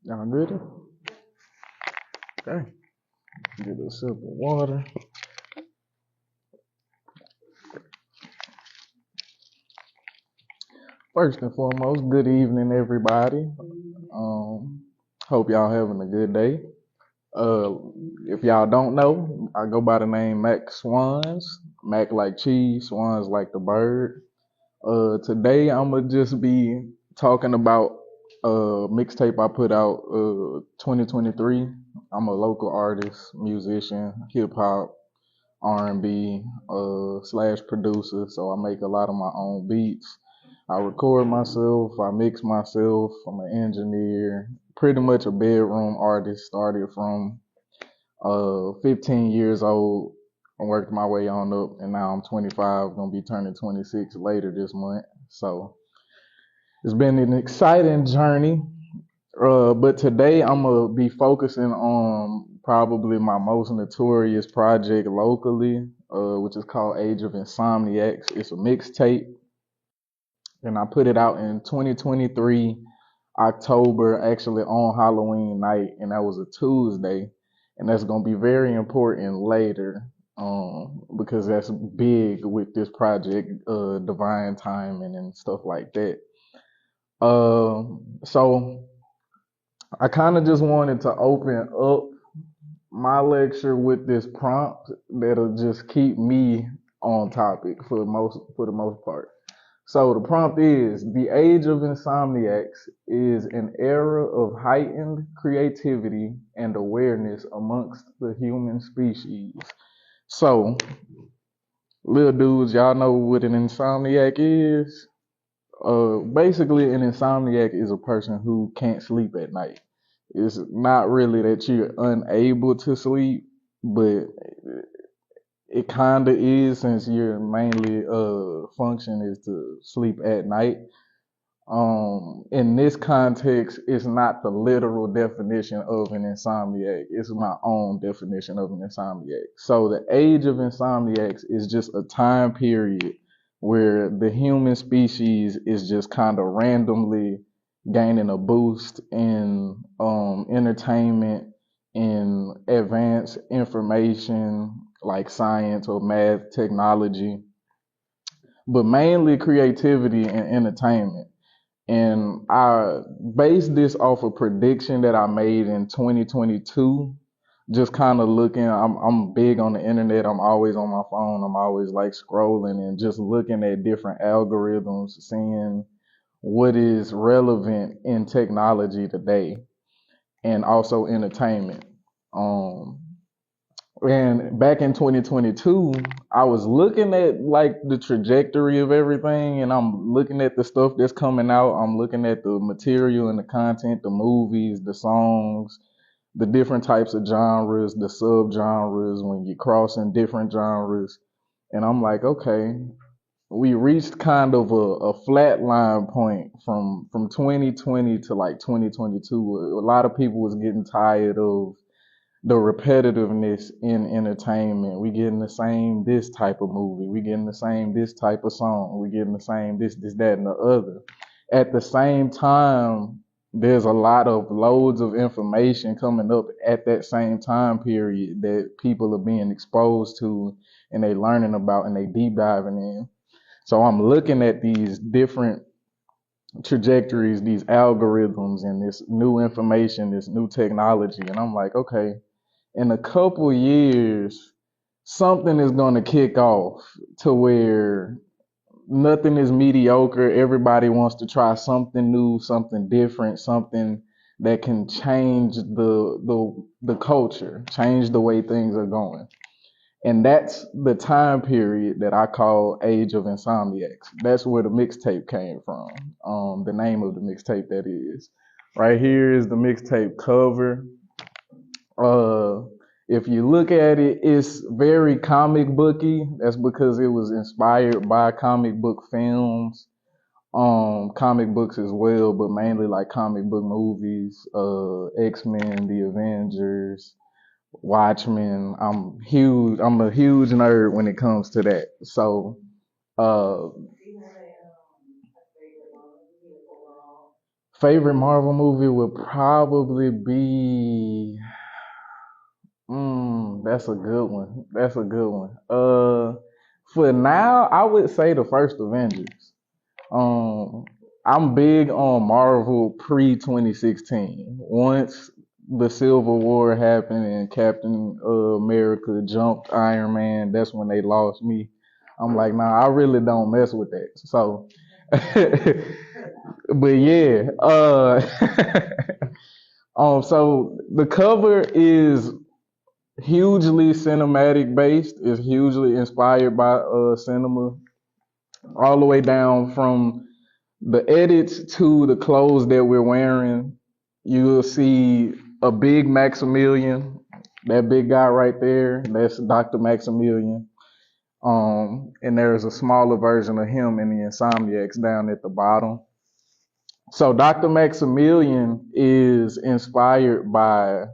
Y'all good? Okay. Get a sip of water. First and foremost, good evening, everybody. Um, Hope y'all having a good day. Uh, if y'all don't know, I go by the name Mac Swans. Mac like cheese, Swans like the bird. Today I'm gonna just be talking about a mixtape I put out 2023. I'm a local artist, musician, hip hop, R&B slash producer, so I make a lot of my own beats. I record myself, I mix myself. I'm an engineer, pretty much a bedroom artist. Started from 15 years old. I worked my way on up, and now I'm 25. Gonna be turning 26 later this month. So it's been an exciting journey. But today I'm gonna be focusing on probably my most notorious project locally, which is called Age of Insomniacs. It's a mixtape, and I put it out in 2023 October, actually on Halloween night, and that was a Tuesday, and that's gonna be very important later, because that's big with this project, divine timing and stuff like that. So I kind of just wanted to open up my lecture with this prompt that'll just keep me on topic for the most part. So the prompt is: the age of insomniacs is an era of heightened creativity and awareness amongst the human species. So, little dudes, y'all know what an insomniac is? Basically, an insomniac is a person who can't sleep at night. It's not really that you're unable to sleep, but it kind of is, since your mainly function is to sleep at night. In this context, it's not the literal definition of an insomniac. It's my own definition of an insomniac. So the age of insomniacs is just a time period where the human species is just kind of randomly gaining a boost in entertainment, in advanced information like science or math, technology, but mainly creativity and entertainment. And I based this off a prediction that I made in 2022. Just kind of looking, I'm big on the internet. I'm always on my phone. I'm always like scrolling and just looking at different algorithms, seeing what is relevant in technology today and also entertainment. Um, and back in 2022, I was looking at like the trajectory of everything, and I'm looking at the stuff that's coming out. I'm looking at the material and the content, the movies, the songs, the different types of genres, the subgenres when you're crossing different genres. And I'm like, okay, we reached kind of a flat line point from 2020 to like 2022. A lot of people was getting tired of the repetitiveness in entertainment. We getting the same this type of movie. We getting the same this type of song. We getting the same this, that, and the other. At the same time, there's a lot of loads of information coming up at that same time period that people are being exposed to and they learning about and they deep diving in. So I'm looking at these different trajectories, these algorithms, and this new information, this new technology, and I'm like, okay, in a couple years, something is going to kick off to where nothing is mediocre. Everybody wants to try something new, something different, something that can change the culture, change the way things are going. And that's the time period that I call Age of Insomniacs. That's where the mixtape came from. The name of the mixtape, that is. Right here is the mixtape cover. Uh, if you look at it, it's very comic booky. That's because it was inspired by comic book films, comic books as well, but mainly like comic book movies, X-Men, The Avengers, Watchmen. I'm a huge nerd when it comes to that. So, uh, Favorite Marvel movie would probably be. That's a good one. That's a good one. For now, I would say the first Avengers. Um, I'm big on Marvel pre 2016. Once the Civil War happened and Captain America jumped Iron Man, that's when they lost me. I'm like, nah, I really don't mess with that. So, but yeah, so the cover is hugely cinematic based. It's hugely inspired by cinema, all the way down from the edits to the clothes that we're wearing. You'll see a big Maximilian, that big guy right there. That's Dr. Maximilian. And there's a smaller version of him in the Insomniacs down at the bottom. So Dr. Maximilian is inspired by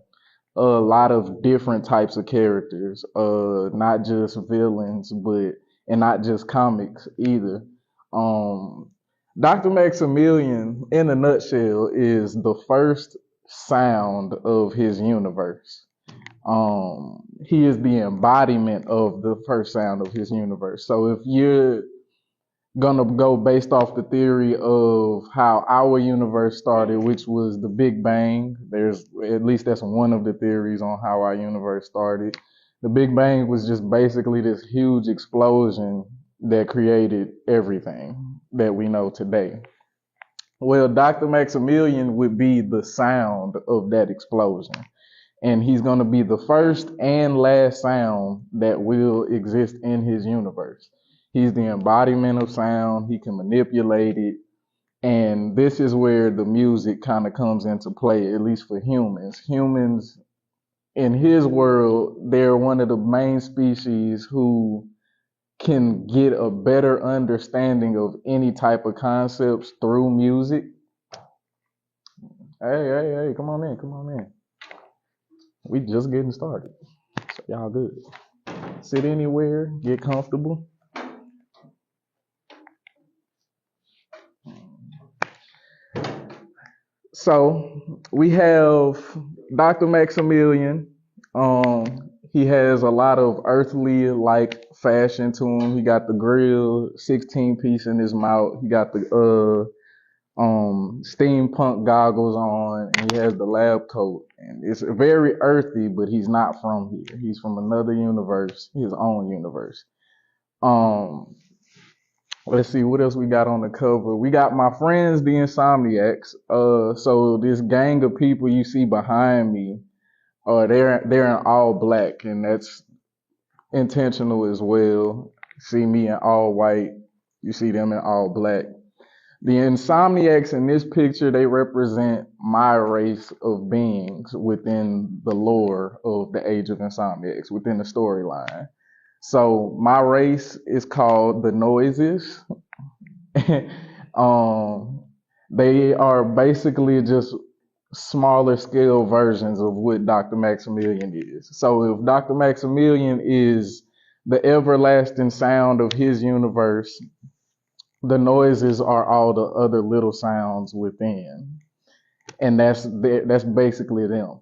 a lot of different types of characters, not just villains, but and not just comics either. Um, Dr. Maximilian, in a nutshell, is the first sound of his universe. He is the embodiment of the first sound of his universe. So if you're gonna go based off the theory of how our universe started, which was the Big Bang. There's at least that's one of the theories on how our universe started. The Big Bang was just basically this huge explosion that created everything that we know today. Well, Dr. Maximilian would be the sound of that explosion. And he's going to be the first and last sound that will exist in his universe. He's the embodiment of sound. He can manipulate it. And this is where the music kind of comes into play, at least for humans. Humans, in his world, they're one of the main species who can get a better understanding of any type of concepts through music. Hey, come on in, come on in. We just getting started. So y'all good. Sit anywhere, get comfortable. So we have Dr. Maximilian. He has a lot of earthly like fashion to him. He got the grill, 16 piece in his mouth. He got the steampunk goggles on, and he has the lab coat. And it's very earthy, but he's not from here. He's from another universe, his own universe. Um, let's see what else we got on the cover. We got my friends, the Insomniacs. So this gang of people you see behind me, they're in all black, and that's intentional as well. See me in all white, you see them in all black. The Insomniacs in this picture, they represent my race of beings within the lore of the Age of Insomniacs, within the storyline. So my race is called the Noises. They are basically just smaller scale versions of what Dr. Maximilian is. So if Dr. Maximilian is the everlasting sound of his universe, the noises are all the other little sounds within, and that's basically them.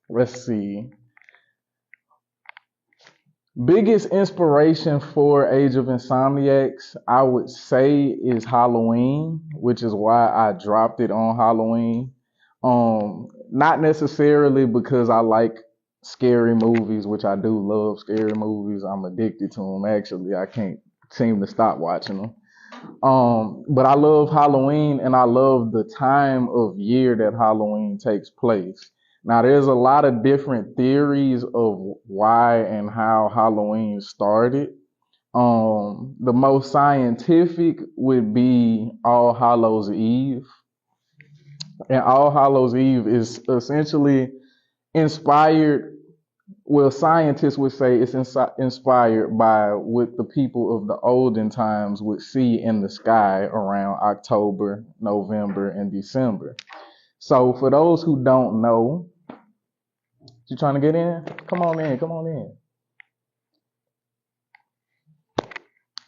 Let's see. Biggest inspiration for Age of Insomniacs, I would say, is Halloween, which is why I dropped it on Halloween. Not necessarily because I like scary movies, which I do love scary movies. I'm addicted to them, actually. I can't seem to stop watching them. But I love Halloween, and I love the time of year that Halloween takes place. Now, there's a lot of different theories of why and how Halloween started. The most scientific would be All Hallows Eve. And All Hallows Eve is essentially inspired, well, scientists would say it's inspired by what the people of the olden times would see in the sky around October, November, and December. So for those who don't know, you trying to get in? Come on in, come on in.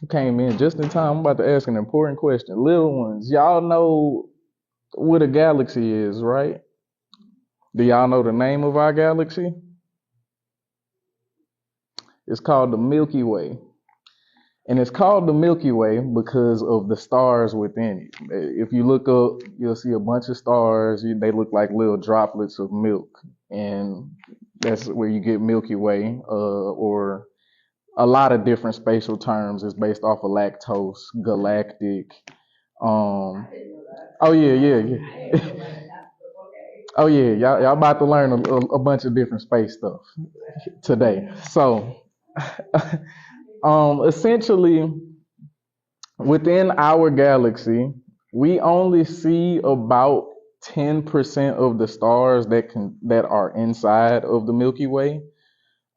Came in just in time. I'm about to ask an important question. Little ones, y'all know what a galaxy is, right? Do y'all know the name of our galaxy? It's called the Milky Way. And it's called the Milky Way because of the stars within it. If you look up, you'll see a bunch of stars. They look like little droplets of milk. And that's where you get Milky Way, or a lot of different spatial terms is based off of lactose, galactic. Oh yeah. Oh yeah, y'all about to learn a bunch of different space stuff today. So, essentially, within our galaxy, we only see about 10% of the stars that are inside of the Milky Way.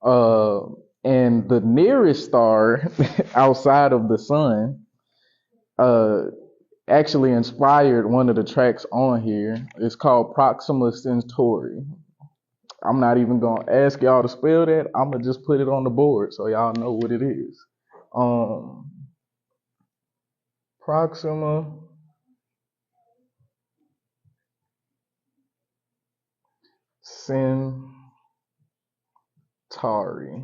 Uh, and the nearest star outside of the sun uh, actually inspired one of the tracks on here. It's called Proxima Centauri. I'm not even gonna ask y'all to spell that. I'm gonna just put it on the board so y'all know what it is. Proxima Centauri.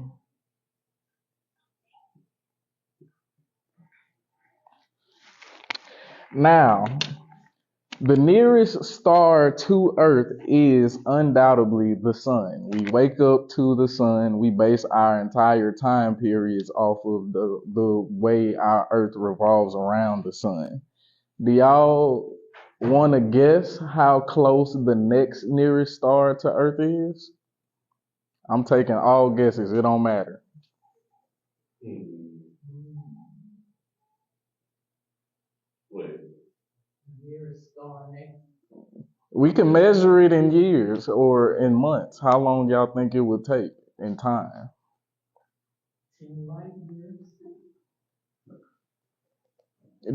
Now, the nearest star to Earth is undoubtedly the sun. We wake up to the sun. We base our entire time periods off of the way our Earth revolves around the sun. Do y'all want to guess how close the next nearest star to Earth is? I'm taking all guesses. It don't matter. We can measure it in years or in months. How long y'all think it would take in time?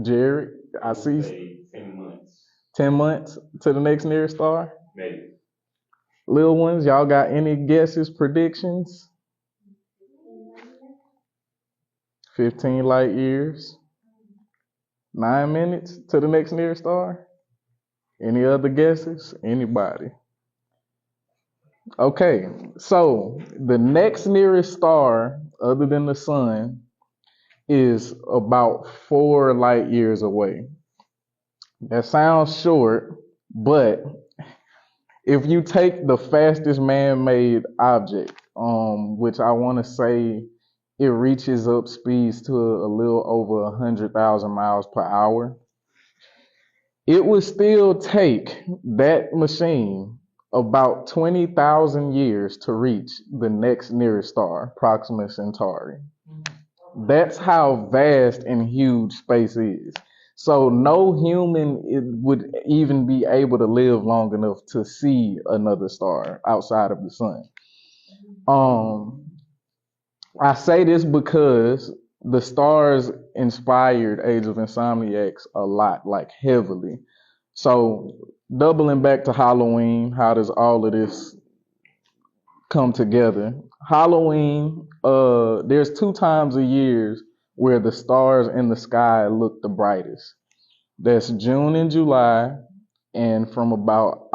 Jared, I see 10 months to the next nearest star? Maybe. Little ones, y'all got any guesses, predictions? 15 light years. 9 minutes to the next nearest star? Any other guesses? Anybody? Okay, so the next nearest star, other than the sun, is about 4 light years away. That sounds short, but if you take the fastest man-made object, which I want to say it reaches up speeds to a little over 100,000 miles per hour, it would still take that machine about 20,000 years to reach the next nearest star, Proxima Centauri. That's how vast and huge space is. So no human would even be able to live long enough to see another star outside of the sun. I say this because the stars inspired Age of Insomniacs a lot, like heavily. So doubling back to Halloween, how does all of this come together? Halloween, there's 2 times a year where the stars in the sky look the brightest. That's June and July, and from about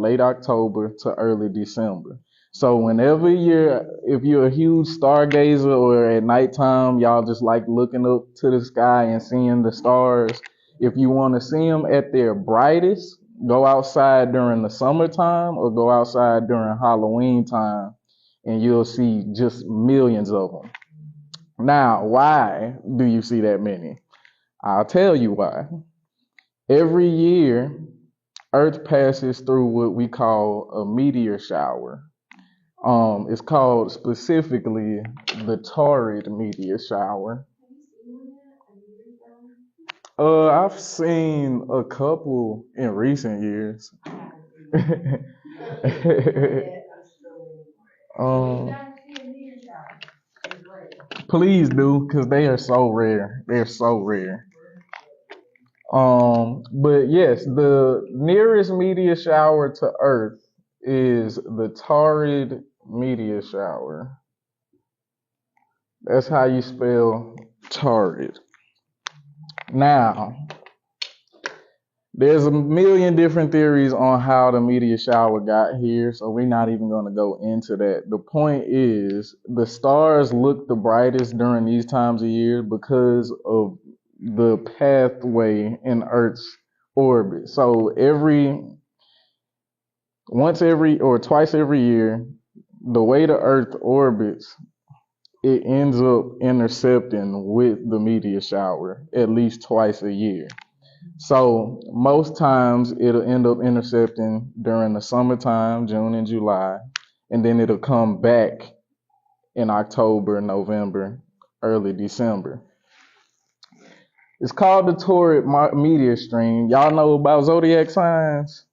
late October to early December. So whenever if you're a huge stargazer or at nighttime, y'all just like looking up to the sky and seeing the stars. If you want to see them at their brightest, go outside during the summertime or go outside during Halloween time, and you'll see just millions of them. Now, why do you see that many? I'll tell you why. Every year, Earth passes through what we call a meteor shower. It's called specifically the Taurid meteor shower. I've seen a couple in recent years. Please do, because they are so rare. They're so rare. But yes, the nearest meteor shower to Earth is the Taurid meteor shower. That's how you spell Torrid. Now, there's a million different theories on how the meteor shower got here, so we're not even going to go into that. The point is, the stars look the brightest during these times of year because of the pathway in Earth's orbit. So twice every year, the way the Earth orbits, it ends up intercepting with the meteor shower at least twice a year. So most times it'll end up intercepting during the summertime, June and July, and then it'll come back in October, November, early December. It's called the Torrid meteor stream. Y'all know about zodiac signs?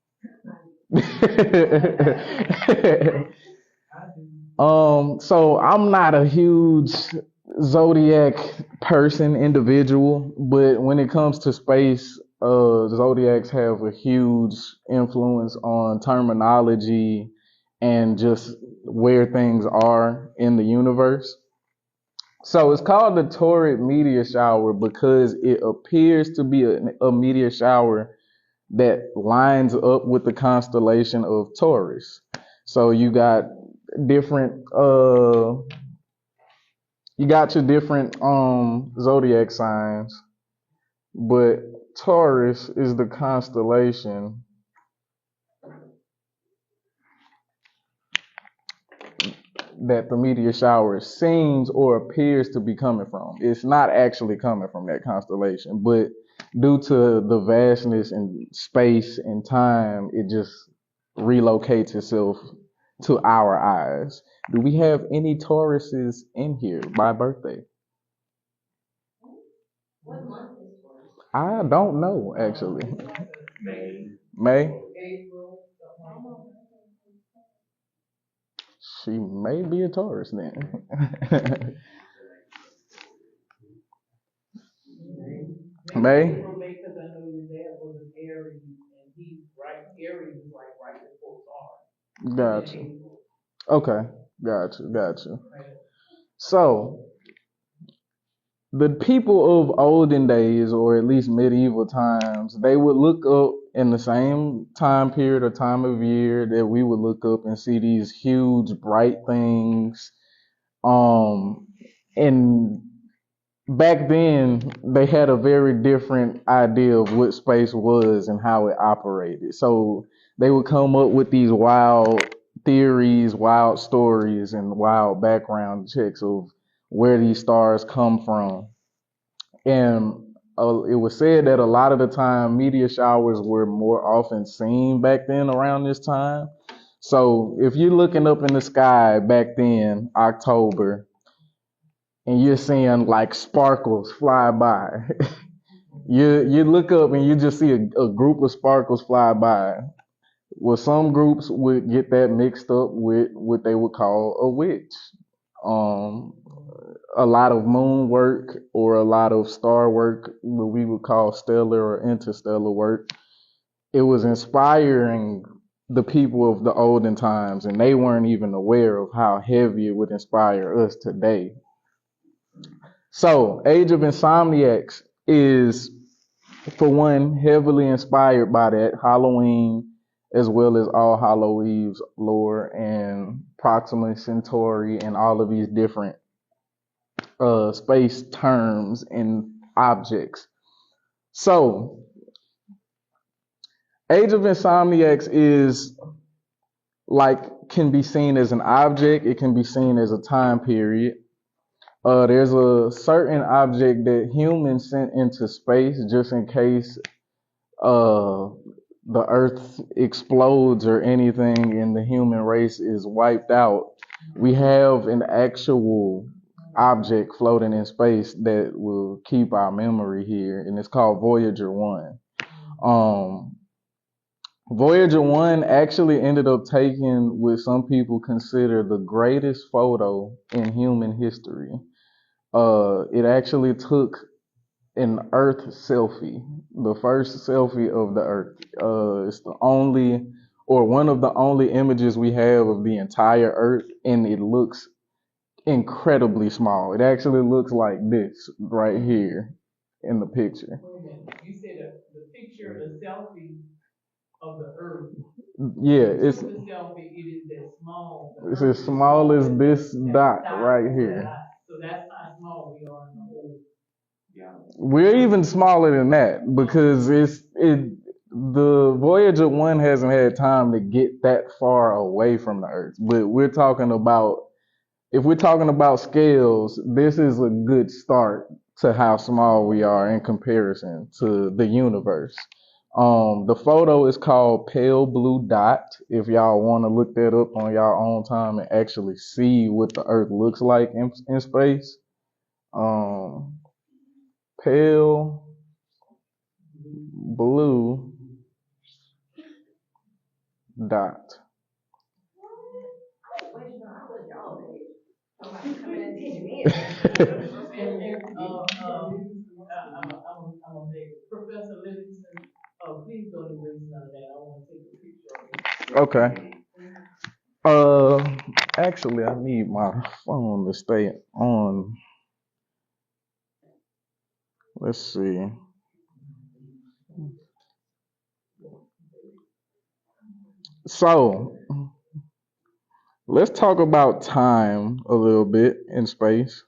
So I'm not a huge zodiac individual, but when it comes to space, zodiacs have a huge influence on terminology and just where things are in the universe. So it's called the Torrid meteor shower because it appears to be a meteor shower that lines up with the constellation of Taurus. So you got different you got your different zodiac signs, but Taurus is the constellation that the meteor shower seems or appears to be coming from. It's not actually coming from that constellation, but due to the vastness in space and time, it just relocates itself to our eyes. Do we have any Tauruses in here by birthday? What month is Taurus? I don't know, actually. May? She may be a Taurus then. May? Because I know your dad was an Aries, and he's right. Aries is like right before Taurus. Gotcha. Okay. Gotcha. So, the people of olden days, or at least medieval times, they would look up in the same time period or time of year that we would look up and see these huge bright things. And back then they had a very different idea of what space was and how it operated. So they would come up with these wild theories, wild stories, and wild background checks of where these stars come from. And it was said that a lot of the time meteor showers were more often seen back then around this time. So if you're looking up in the sky back then, October, and you're seeing like sparkles fly by, you look up and you just see a group of sparkles fly by. Well, some groups would get that mixed up with what they would call a witch. Um, a lot of moon work or a lot of star work, what we would call stellar or interstellar work, it was inspiring the people of the olden times, and they weren't even aware of how heavy it would inspire us today. So, Age of Insomniacs is, for one, heavily inspired by that Halloween, as well as All Hallow Eve's lore and Proxima Centauri and all of these different space terms and objects. So, Age of Insomniacs is can be seen as an object. It can be seen as a time period. There's a certain object that humans sent into space just in case the Earth explodes or anything and the human race is wiped out. We have an actual object floating in space that will keep our memory here, and it's called Voyager 1. Voyager 1 actually ended up taking what some people consider the greatest photo in human history. It actually took an Earth selfie, the first selfie of the Earth. It's the only, or one of the only images we have of the entire Earth, and it looks incredibly small. It actually looks like this right here in the picture. Wait a minute. You said the picture, the selfie of the Earth. Yeah, You it's took the selfie. It is that small. The it's Earth as is small as that this dot right that here. dot. So that's how small we are in the whole. Yeah. We're even smaller than that because the Voyager 1 hasn't had time to get that far away from the Earth. But if we're talking about scales, this is a good start to how small we are in comparison to the universe. The photo is called Pale Blue Dot. If y'all want to look that up on y'all own time and actually see what the Earth looks like in space. Pale Blue Dot. I'm a big Professor Livingston. Please don't erase none of that. I want to take a picture of it. Okay. Actually, I need my phone to stay on. Let's see. So, let's talk about time a little bit in space.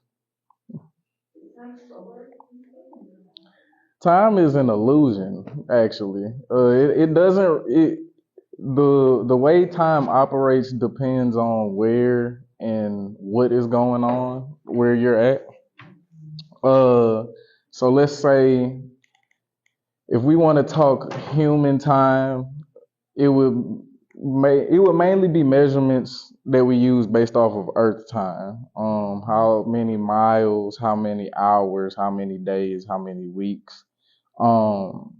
Time is an illusion, actually. It doesn't. The way time operates depends on where and what is going on, where you're at. So let's say if we want to talk human time, it would mainly be measurements that we use based off of Earth time. How many miles, how many hours, how many days, how many weeks. Um,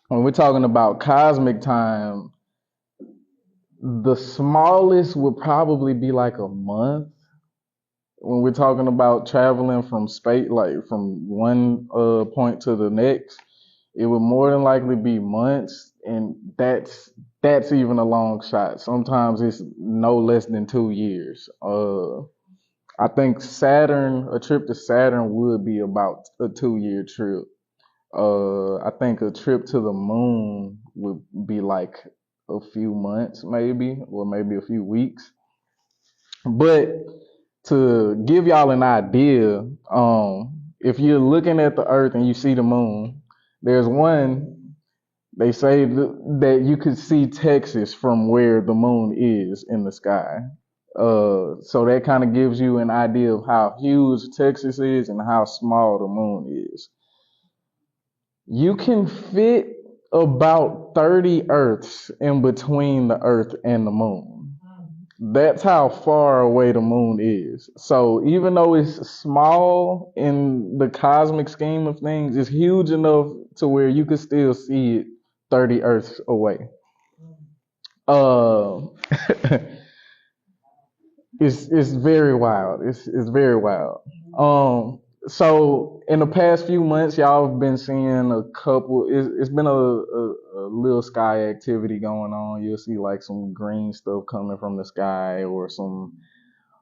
when we're talking about cosmic time, the smallest would probably be like a month. When we're talking about traveling from space, like from one point to the next, it would more than likely be months, and that's even a long shot. Sometimes it's no less than 2 years. I think a trip to Saturn would be about a 2 year trip. I think a trip to the moon would be like a few months, maybe, or maybe a few weeks. But to give y'all an idea, if you're looking at the Earth and you see the moon, there's one. They say that you could see Texas from where the moon is in the sky. So that kind of gives you an idea of how huge Texas is and how small the moon is. You can fit about 30 Earths in between the Earth and the moon. That's how far away the moon is. So even though it's small in the cosmic scheme of things, it's huge enough to where you can still see it 30 Earths away. Uh, it's very wild. It's very wild. So in the past few months, y'all have been seeing a couple. It's been a little sky activity going on. You'll see like some green stuff coming from the sky or some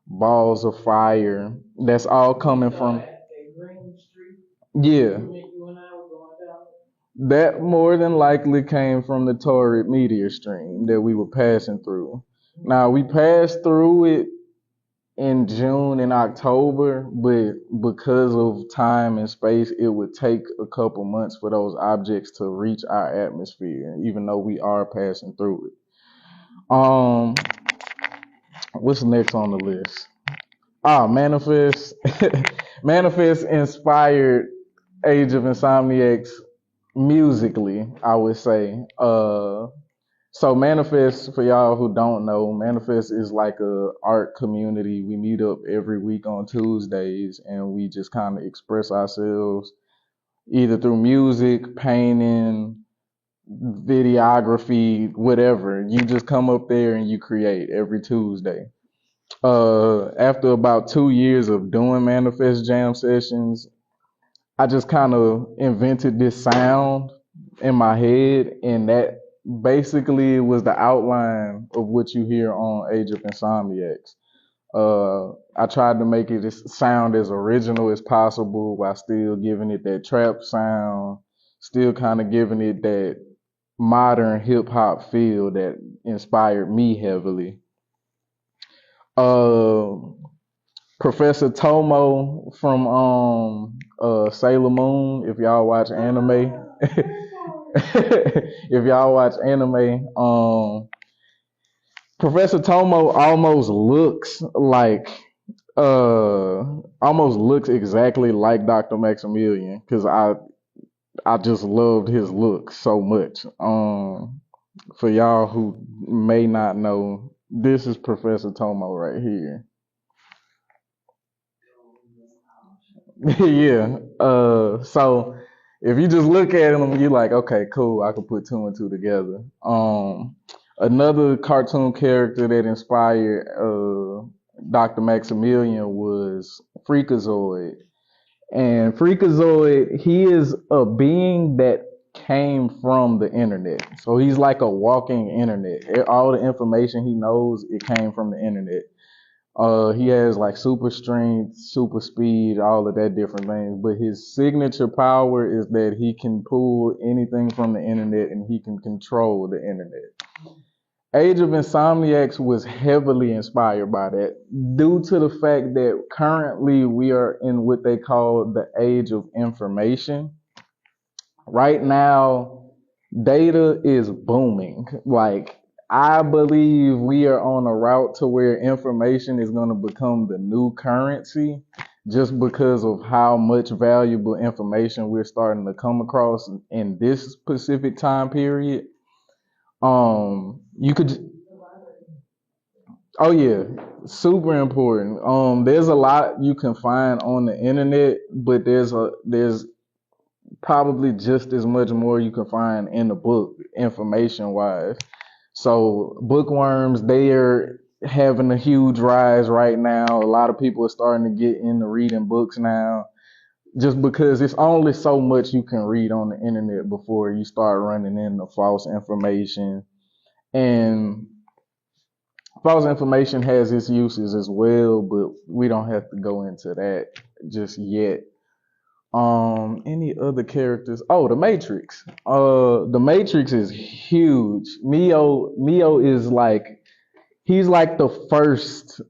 balls of fire. That's all coming from. Yeah. That more than likely came from the Taurid meteor stream that we were passing through. Now we passed through it in June and October, but because of time and space, it would take a couple months for those objects to reach our atmosphere, even though we are passing through it. What's next on the list? Manifest. Manifest inspired Age of Insomniacs musically, I would say. So Manifest, for y'all who don't know, Manifest is like a art community. We meet up every week on Tuesdays and we just kind of express ourselves either through music, painting, videography, whatever. You just come up there and you create every Tuesday. After about 2 years of doing Manifest Jam sessions, I just kind of invented this sound in my head, and that basically was the outline of what you hear on Age of Insomniacs. I tried to make it sound as original as possible while still giving it that trap sound, still kind of giving it that modern hip hop feel that inspired me heavily. Uh, Professor Tomo from Sailor Moon. If y'all watch anime, if y'all watch anime, Professor Tomo almost looks exactly like Dr. Maximilian because I just loved his look so much. For y'all who may not know, this is Professor Tomo right here. Yeah. So if you just look at him, you're like, okay, cool. I can put two and two together. Another cartoon character that inspired Dr. Maximilian was Freakazoid. And Freakazoid, he is a being that came from the internet. So he's like a walking internet. All the information he knows, it came from the internet. He has like super strength, super speed, all of that different things. But his signature power is that he can pull anything from the internet and he can control the internet. Age of Insomniacs was heavily inspired by that due to the fact that currently we are in what they call the age of information. Right now, data is booming. Like, I believe we are on a route to where information is going to become the new currency just because of how much valuable information we're starting to come across in this specific time period. You could, oh yeah, super important. There's a lot you can find on the internet, but there's probably just as much more you can find in the book, information wise. So bookworms, they are having a huge rise right now. A lot of people are starting to get into reading books now, just because it's only so much you can read on the internet before you start running into false information. And false information has its uses as well, but we don't have to go into that just yet. Any other characters? Oh, the Matrix. The Matrix is huge. Neo is like, he's like the first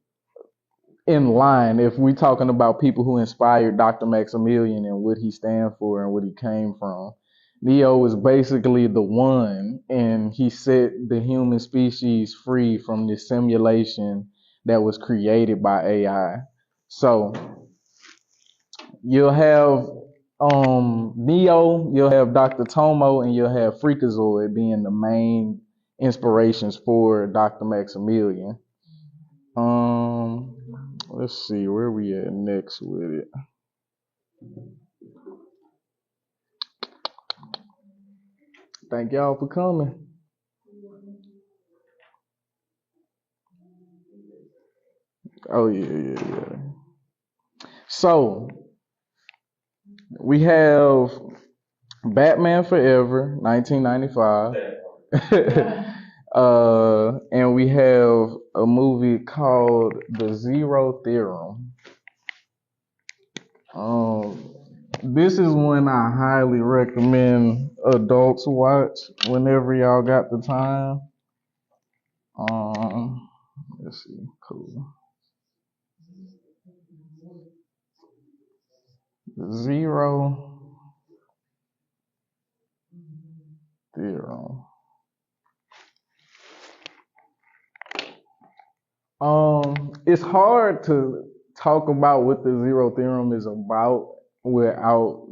in line if we're talking about people who inspired Dr. Maximilian and what he stands for and what he came from. Neo is basically the one, and he set the human species free from this simulation that was created by AI. So you'll have Neo, you'll have Dr. Tomo, and you'll have Freakazoid being the main inspirations for Dr. Maximilian. Um, let's see where we at next with it. Thank y'all for coming. Oh yeah. So we have Batman Forever, 1995. And we have a movie called The Zero Theorem. This is one I highly recommend adults watch whenever y'all got the time. Let's see, cool. Zero Theorem. It's hard to talk about what the Zero Theorem is about without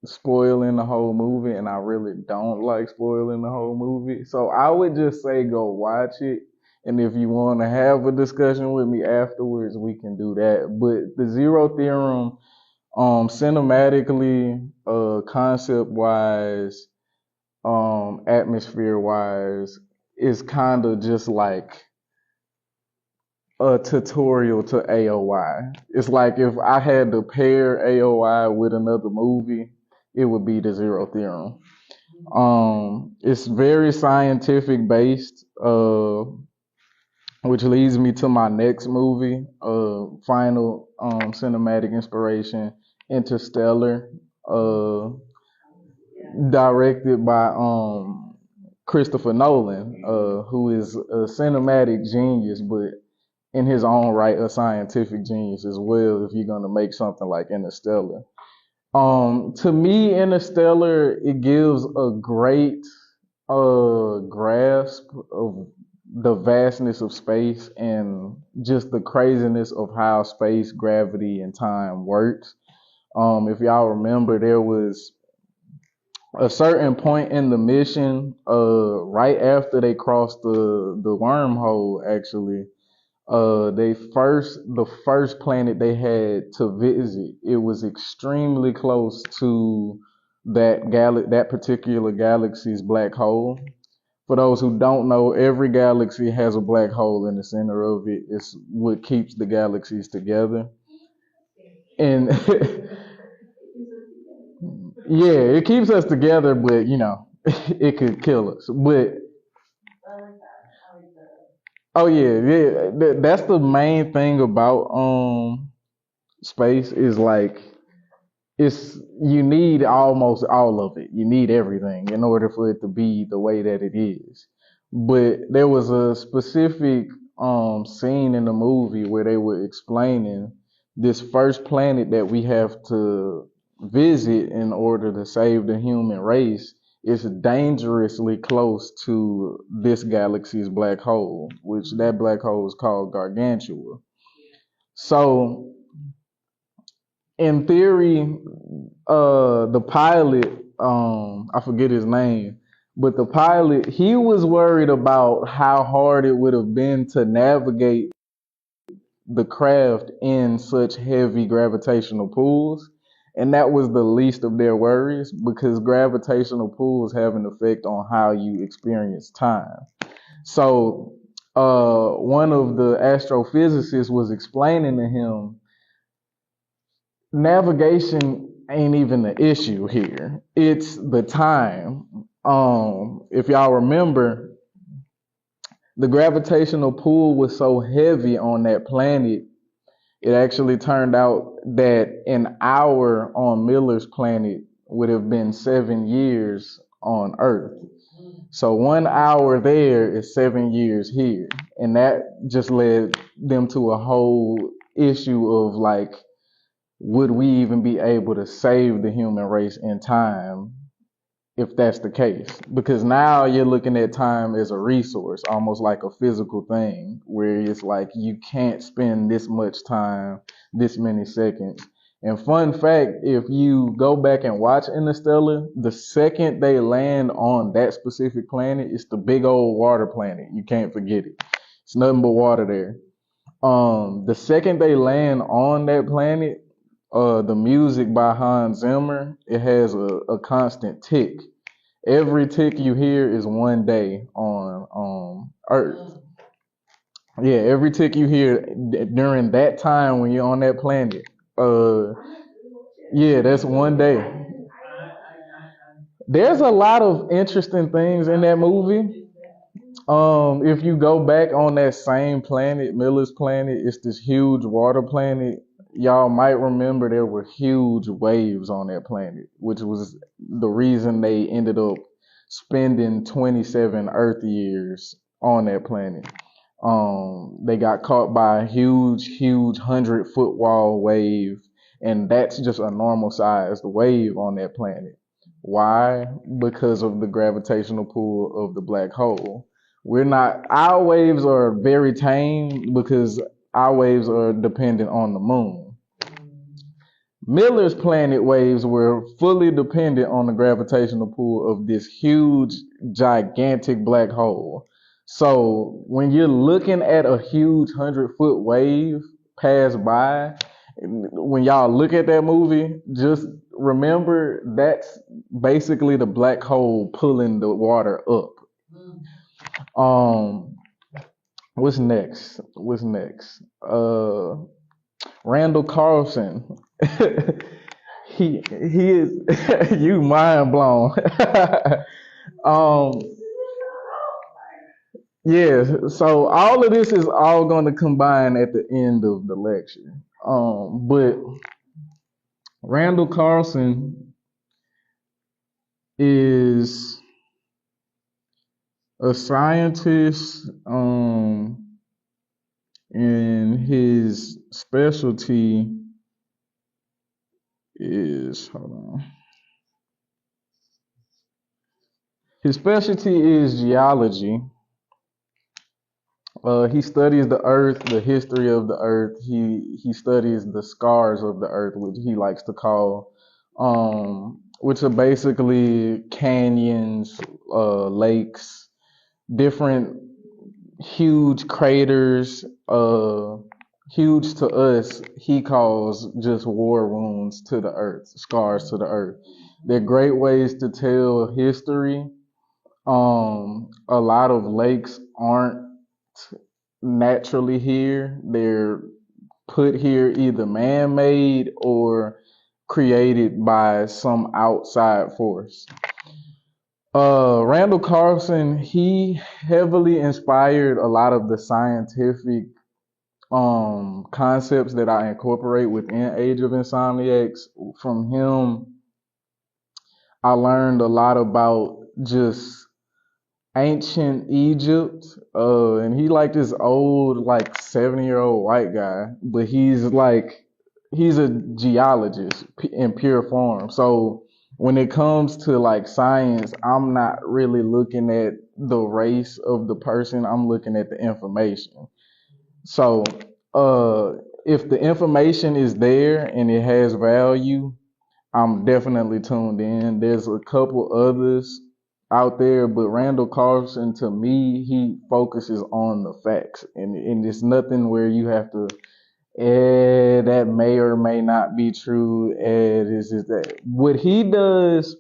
spoiling the whole movie, and I really don't like spoiling the whole movie. So I would just say go watch it, and if you want to have a discussion with me afterwards, we can do that. But the Zero Theorem, cinematically, concept wise, atmosphere wise, is kind of just like a tutorial to AOI. It's like if I had to pair AOI with another movie, it would be the Zero Theorem. It's very scientific based. which leads me to my next movie, final cinematic inspiration, Interstellar, uh, directed by Christopher Nolan, who is a cinematic genius, but in his own right, a scientific genius as well. If you're gonna make something like Interstellar, to me, Interstellar, it gives a great grasp of the vastness of space and just the craziness of how space, gravity, and time works. If y'all remember, there was a certain point in the mission, right after they crossed the wormhole, actually, the first planet they had to visit, it was extremely close to that particular galaxy's black hole. For those who don't know, every galaxy has a black hole in the center of it. It's what keeps the galaxies together. And yeah, it keeps us together, but it could kill us. But oh yeah, that's the main thing about space is like you need almost all of it. You need everything in order for it to be the way that it is. But there was a specific scene in the movie where they were explaining this first planet that we have to visit in order to save the human race is dangerously close to this galaxy's black hole, which that black hole is called Gargantua. So in theory, the pilot, I forget his name, but the pilot, he was worried about how hard it would have been to navigate the craft in such heavy gravitational pulls. And that was the least of their worries because gravitational pulls have an effect on how you experience time. So, one of the astrophysicists was explaining to him navigation ain't even the issue here. It's the time. If y'all remember, the gravitational pull was so heavy on that planet, it actually turned out that an hour on Miller's planet would have been 7 years on Earth. So 1 hour there is 7 years here. And that just led them to a whole issue of like, would we even be able to save the human race in time if that's the case? Because now you're looking at time as a resource, almost like a physical thing, where it's like you can't spend this much time, this many seconds. And fun fact, if you go back and watch Interstellar, the second they land on that specific planet, it's the big old water planet. You can't forget it. It's nothing but water there. The second they land on that planet, the music by Hans Zimmer, it has a constant tick. Every tick you hear is 1 day on Earth. Yeah, every tick you hear during that time when you're on that planet. Yeah, that's 1 day. There's a lot of interesting things in that movie. If you go back on that same planet, Miller's planet, it's this huge water planet. Y'all might remember there were huge waves on that planet, which was the reason they ended up spending 27 Earth years on that planet. They got caught by a huge 100-foot wall wave, and that's just a normal sized wave on that planet. Why? Because of the gravitational pull of the black hole. Our waves are very tame because our waves are dependent on the moon. Miller's planet waves were fully dependent on the gravitational pull of this huge, gigantic black hole. So when you're looking at a huge 100-foot wave pass by, when y'all look at that movie, just remember that's basically the black hole pulling the water up. Um, what's next? Randall Carlson. he is you mind blown. um, Yeah, so all of this is all going to combine at the end of the lecture. But Randall Carlson is a scientist, and his specialty is, hold on. His specialty is geology. He studies the earth, the history of the earth. He studies the scars of the earth, which he likes to call, which are basically canyons, lakes, different huge craters, huge to us. He calls just war wounds to the earth, scars to the earth. They're great ways to tell history. A lot of lakes aren't naturally here. They're put here either man-made or created by some outside force. Randall Carlson, he heavily inspired a lot of the scientific concepts that I incorporate within Age of Insomniacs. From him, I learned a lot about just ancient Egypt, and he like this old, like 70-year-old white guy, but he's a geologist in pure form. So when it comes to like science, I'm not really looking at the race of the person. I'm looking at the information. So if the information is there and it has value, I'm definitely tuned in. There's a couple others out there, but Randall Carlson, to me, he focuses on the facts, and it's nothing where you have to, that may or may not be true. This is that. What he does,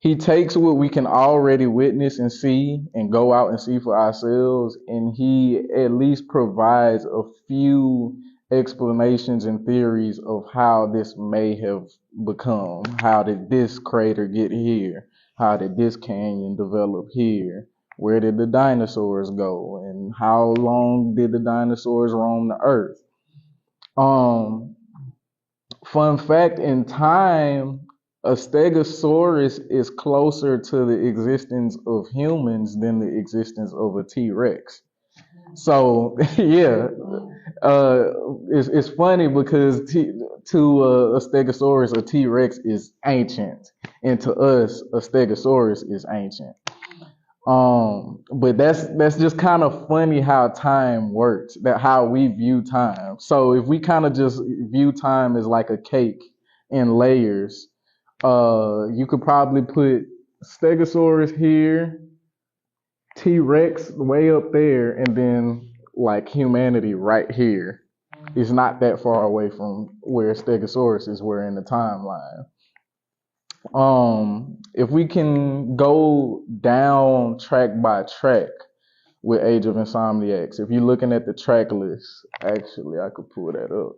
he takes what we can already witness and see and go out and see for ourselves, and he at least provides a few explanations and theories of how this may have become. How did this crater get here? How did this canyon develop here? Where did the dinosaurs go? And how long did the dinosaurs roam the earth? Um, Fun fact, in time, a stegosaurus is closer to the existence of humans than the existence of a T-Rex. So, yeah, uh, it's funny because to a stegosaurus, a T-Rex is ancient, and to us, a stegosaurus is ancient. But that's just kind of funny how time works, that how we view time. So if we kind of just view time as like a cake in layers, you could probably put Stegosaurus here, T Rex way up there, and then like humanity right here. It's not that far away from where Stegosaurus is, where in the timeline. If we can go down track by track with Age of Insomniacs, if you're looking at the track list, actually, I could pull that up.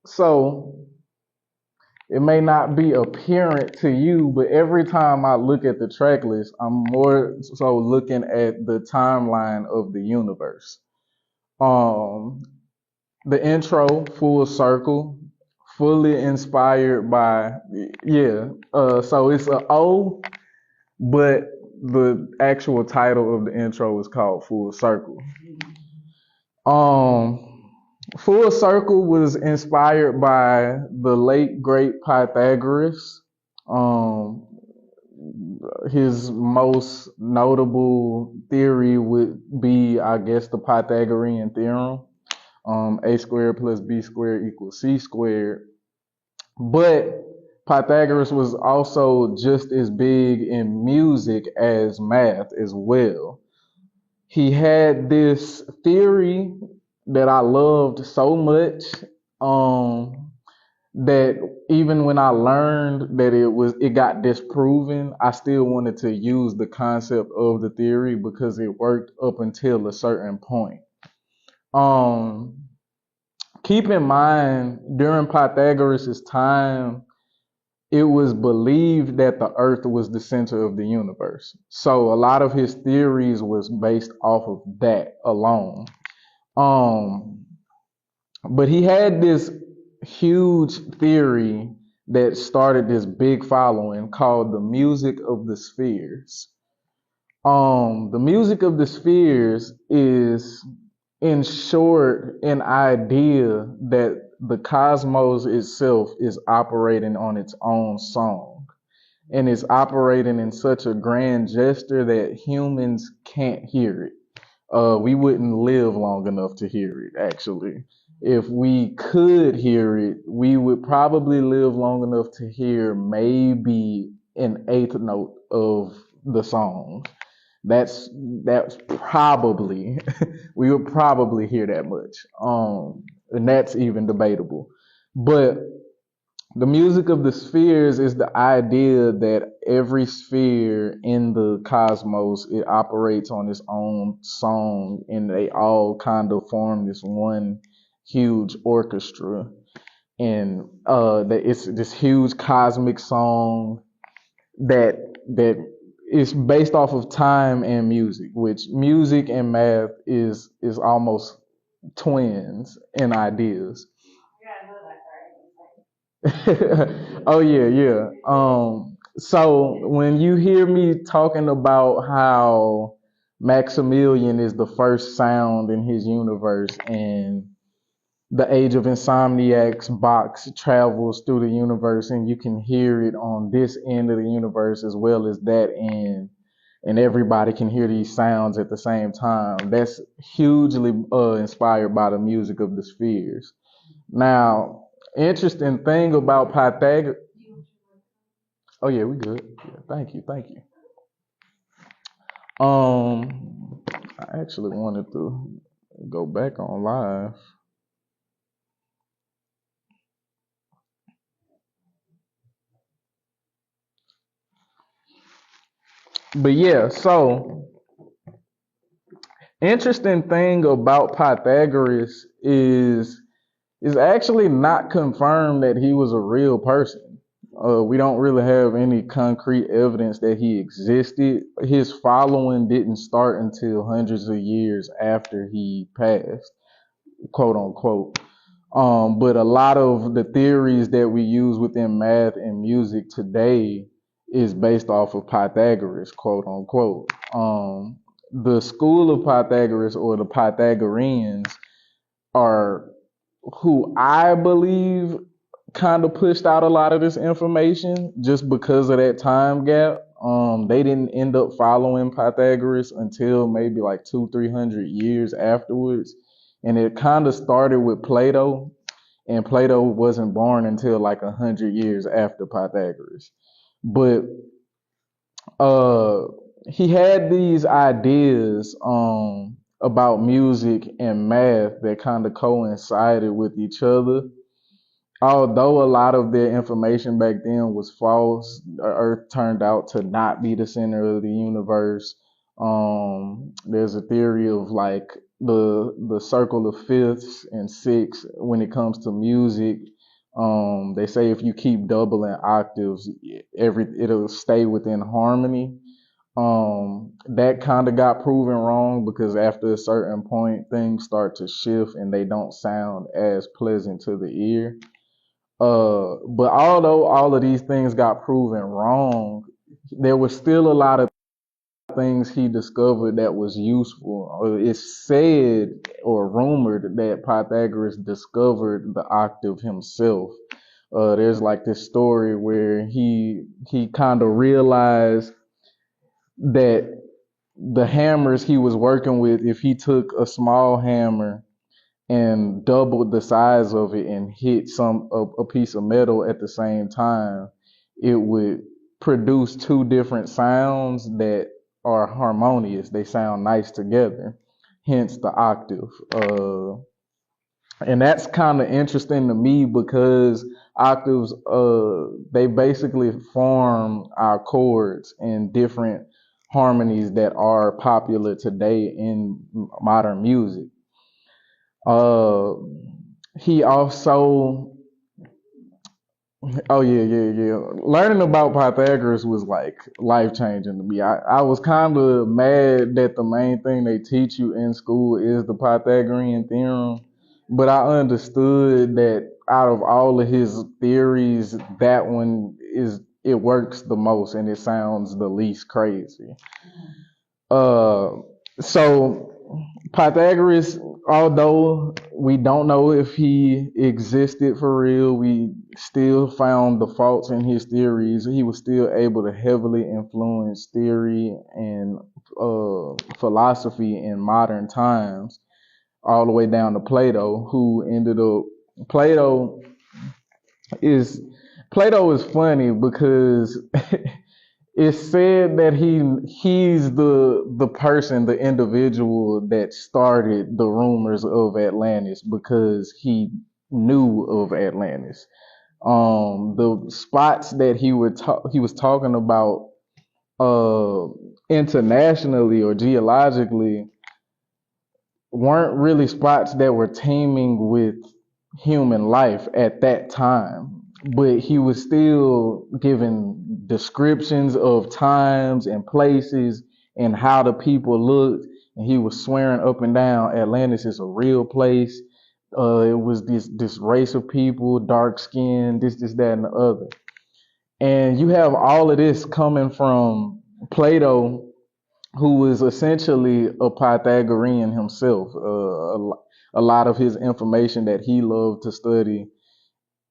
So it may not be apparent to you, but every time I look at the track list, I'm more so looking at the timeline of the universe. Um, the intro, Full Circle, fully inspired by, yeah. So it's a O, but the actual title of the intro is called Full Circle. Um, Full Circle was inspired by the late great Pythagoras. Um, his most notable theory would be, I guess, the Pythagorean theorem. A squared plus b squared equals c squared. But Pythagoras was also just as big in music as math as well. He had this theory that I loved so much, that even when I learned that it got disproven, I still wanted to use the concept of the theory because it worked up until a certain point. Keep in mind, during Pythagoras' time, it was believed that the earth was the center of the universe. So a lot of his theories was based off of that alone. Um, but he had this huge theory that started this big following called the music of the spheres. The music of the spheres is, in short, an idea that the cosmos itself is operating on its own song and is operating in such a grand gesture that humans can't hear it. We wouldn't live long enough to hear it, actually. If we could hear it, we would probably live long enough to hear maybe an eighth note of the song. That's probably we would probably hear that much. And that's even debatable. But the music of the spheres is the idea that every sphere in the cosmos, it operates on its own song, and they all kind of form this one huge orchestra. And that it's this huge cosmic song that that is based off of time and music, which music and math is almost twins in ideas. Oh yeah, yeah. So when you hear me talking about how Maximilian is the first sound in his universe, and the Age of Insomniac's box travels through the universe, and you can hear it on this end of the universe as well as that end, and everybody can hear these sounds at the same time. That's hugely inspired by the music of the spheres. Now, interesting thing about Pythagoras. Oh yeah, we good. Yeah, thank you, thank you. I actually wanted to go back on live. But yeah, so interesting thing about Pythagoras is actually not confirmed that he was a real person. We don't really have any concrete evidence that he existed. His following didn't start until hundreds of years after he passed, quote unquote. But a lot of the theories that we use within math and music today is based off of Pythagoras, quote unquote. The school of Pythagoras, or the Pythagoreans, are who I believe kind of pushed out a lot of this information just because of that time gap. They didn't end up following Pythagoras until maybe like 200-300 years afterwards. And it kind of started with Plato, and Plato wasn't born until like 100 years after Pythagoras. But uh, he had these ideas about music and math that kind of coincided with each other. Although a lot of their information back then was false, the Earth turned out to not be the center of the universe. There's a theory of like the circle of fifths and sixths when it comes to music. They say if you keep doubling octaves, it'll stay within harmony. That kind of got proven wrong because after a certain point, things start to shift and they don't sound as pleasant to the ear. But although all of these things got proven wrong, there was still a lot of things he discovered that was useful. It's said or rumored that Pythagoras discovered the octave himself. There's like this story where he kind of realized that the hammers he was working with, if he took a small hammer and doubled the size of it and hit a piece of metal at the same time, it would produce two different sounds that are harmonious. They sound nice together, hence the octave. And that's kind of interesting to me because octaves, they basically form our chords in different harmonies that are popular today in modern music. Uh, he also Oh yeah, yeah, yeah. Learning about Pythagoras was like life changing to me. I was kind of mad that the main thing they teach you in school is the Pythagorean theorem, but I understood that out of all of his theories, that one is it works the most and it sounds the least crazy. Uh, so Pythagoras, although we don't know if he existed for real, we still found the faults in his theories. He was still able to heavily influence theory and philosophy in modern times, all the way down to Plato, who ended up Plato is Plato is funny because it's said that he's the person, the individual that started the rumors of Atlantis because he knew of Atlantis. The spots that he was talking about uh internationally or geologically weren't really spots that were teeming with human life at that time, but he was still giving descriptions of times and places and how the people looked, and he was swearing up and down Atlantis is a real place. It was this race of people, dark skin, this, that, and the other. And you have all of this coming from Plato, who was essentially a Pythagorean himself. A lot of his information that he loved to study,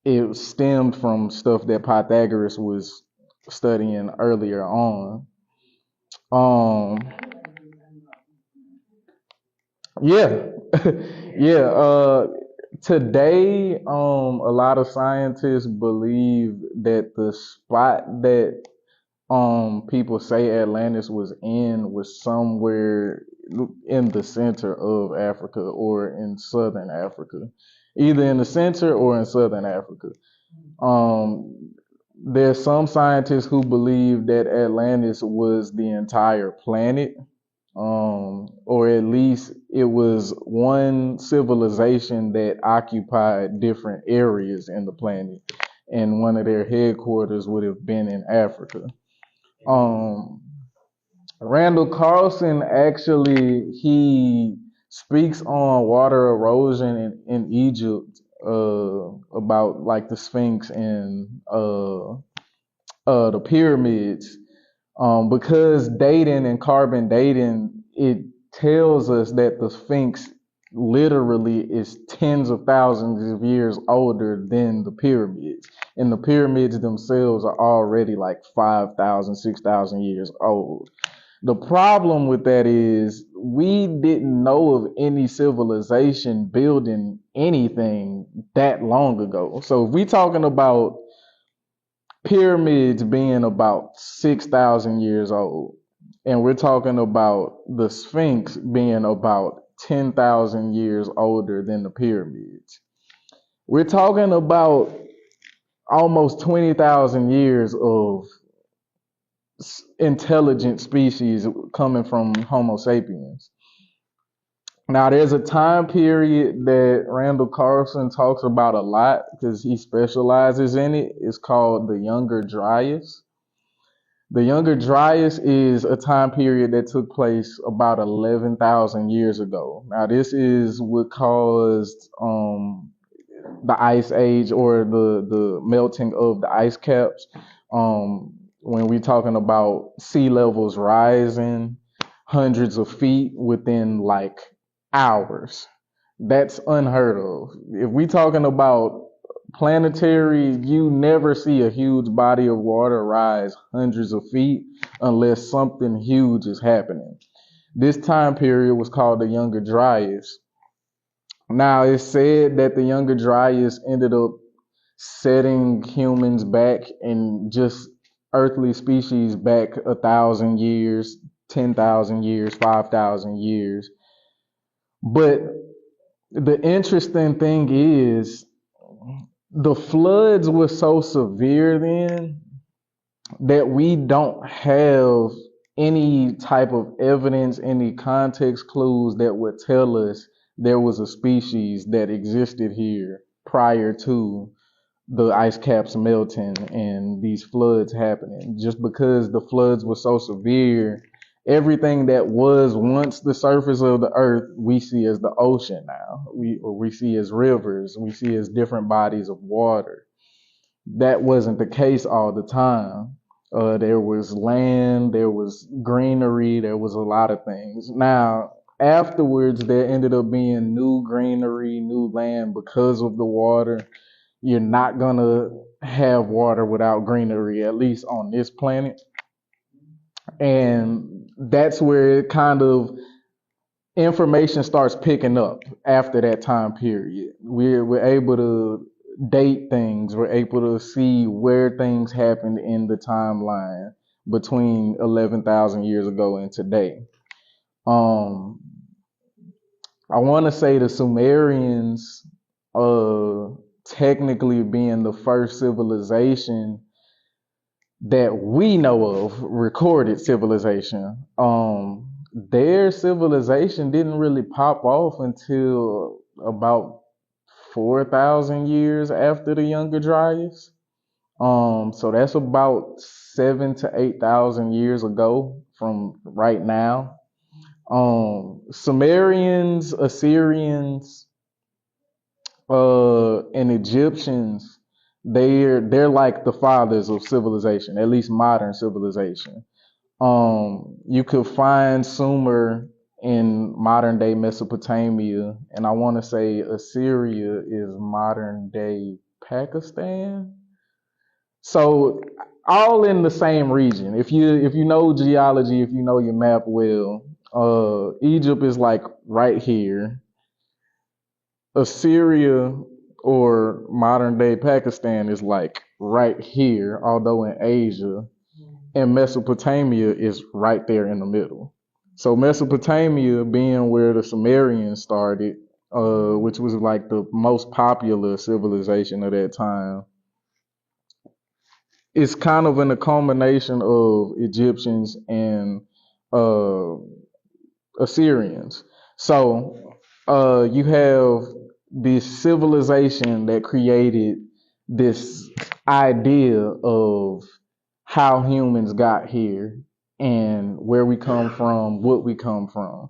it stemmed from stuff that Pythagoras was studying earlier on. Um, yeah, yeah. Today, a lot of scientists believe that the spot that people say Atlantis was somewhere in the center of Africa or in southern Africa, either in the center or in southern Africa. Um, there's some scientists who believe that Atlantis was the entire planet, or at least it was one civilization that occupied different areas in the planet, and one of their headquarters would have been in Africa. Um, Randall Carlson actually he speaks on water erosion in Egypt about like the Sphinx and the pyramids, because dating and carbon dating it tells us that the Sphinx literally is tens of thousands of years older than the pyramids, and the pyramids themselves are already like 5,000, 6,000 years old. The problem with that is we didn't know of any civilization building anything that long ago. So if we talking about pyramids being about 6,000 years old, and we're talking about the Sphinx being about 10,000 years older than the pyramids, we're talking about almost 20,000 years of intelligent species coming from Homo sapiens. Now, there's a time period that Randall Carlson talks about a lot because he specializes in it. It's called the Younger Dryas. The Younger Dryas is a time period that took place about 11,000 years ago. Now, this is what caused the ice age or the melting of the ice caps. When we're talking about sea levels rising hundreds of feet within like hours, that's unheard of. If we talking about planetary, you never see a huge body of water rise hundreds of feet unless something huge is happening. This time period was called the Younger Dryas. Now, it's said that the Younger Dryas ended up setting humans back and just earthly species back 1,000 years, 10,000 years, 5,000 years. But the interesting thing is the floods were so severe then that we don't have any type of evidence, any context clues that would tell us there was a species that existed here prior to the ice caps melting and these floods happening. Just because the floods were so severe, everything that was once the surface of the earth, we see as the ocean now. We see as rivers, we see as different bodies of water. That wasn't the case all the time. There was land, there was greenery, there was a lot of things. Now, afterwards, there ended up being new greenery, new land because of the water. You're not gonna have water without greenery, at least on this planet. And that's where it kind of information starts picking up after that time period. We're able to date things. We're able to see where things happened in the timeline between 11,000 years ago and today. Um, I want to say the Sumerians, technically being the first civilization that we know of, recorded civilization. Their civilization didn't really pop off until about 4,000 years after the Younger Dryas. So that's about 7 to 8,000 years ago from right now. Sumerians, Assyrians, and Egyptians, they're like the fathers of civilization, at least modern civilization. You could find Sumer in modern day Mesopotamia, and I want to say Assyria is modern day Pakistan. So all in the same region. If you know geology, if you know your map well, Egypt is like right here. Assyria or modern day Pakistan is like right here, although in Asia, and Mesopotamia is right there in the middle. So Mesopotamia being where the Sumerians started, which was like the most popular civilization of that time, it's kind of in a culmination of Egyptians and uh, Assyrians. So you have this civilization that created this idea of how humans got here and where we come from, what we come from.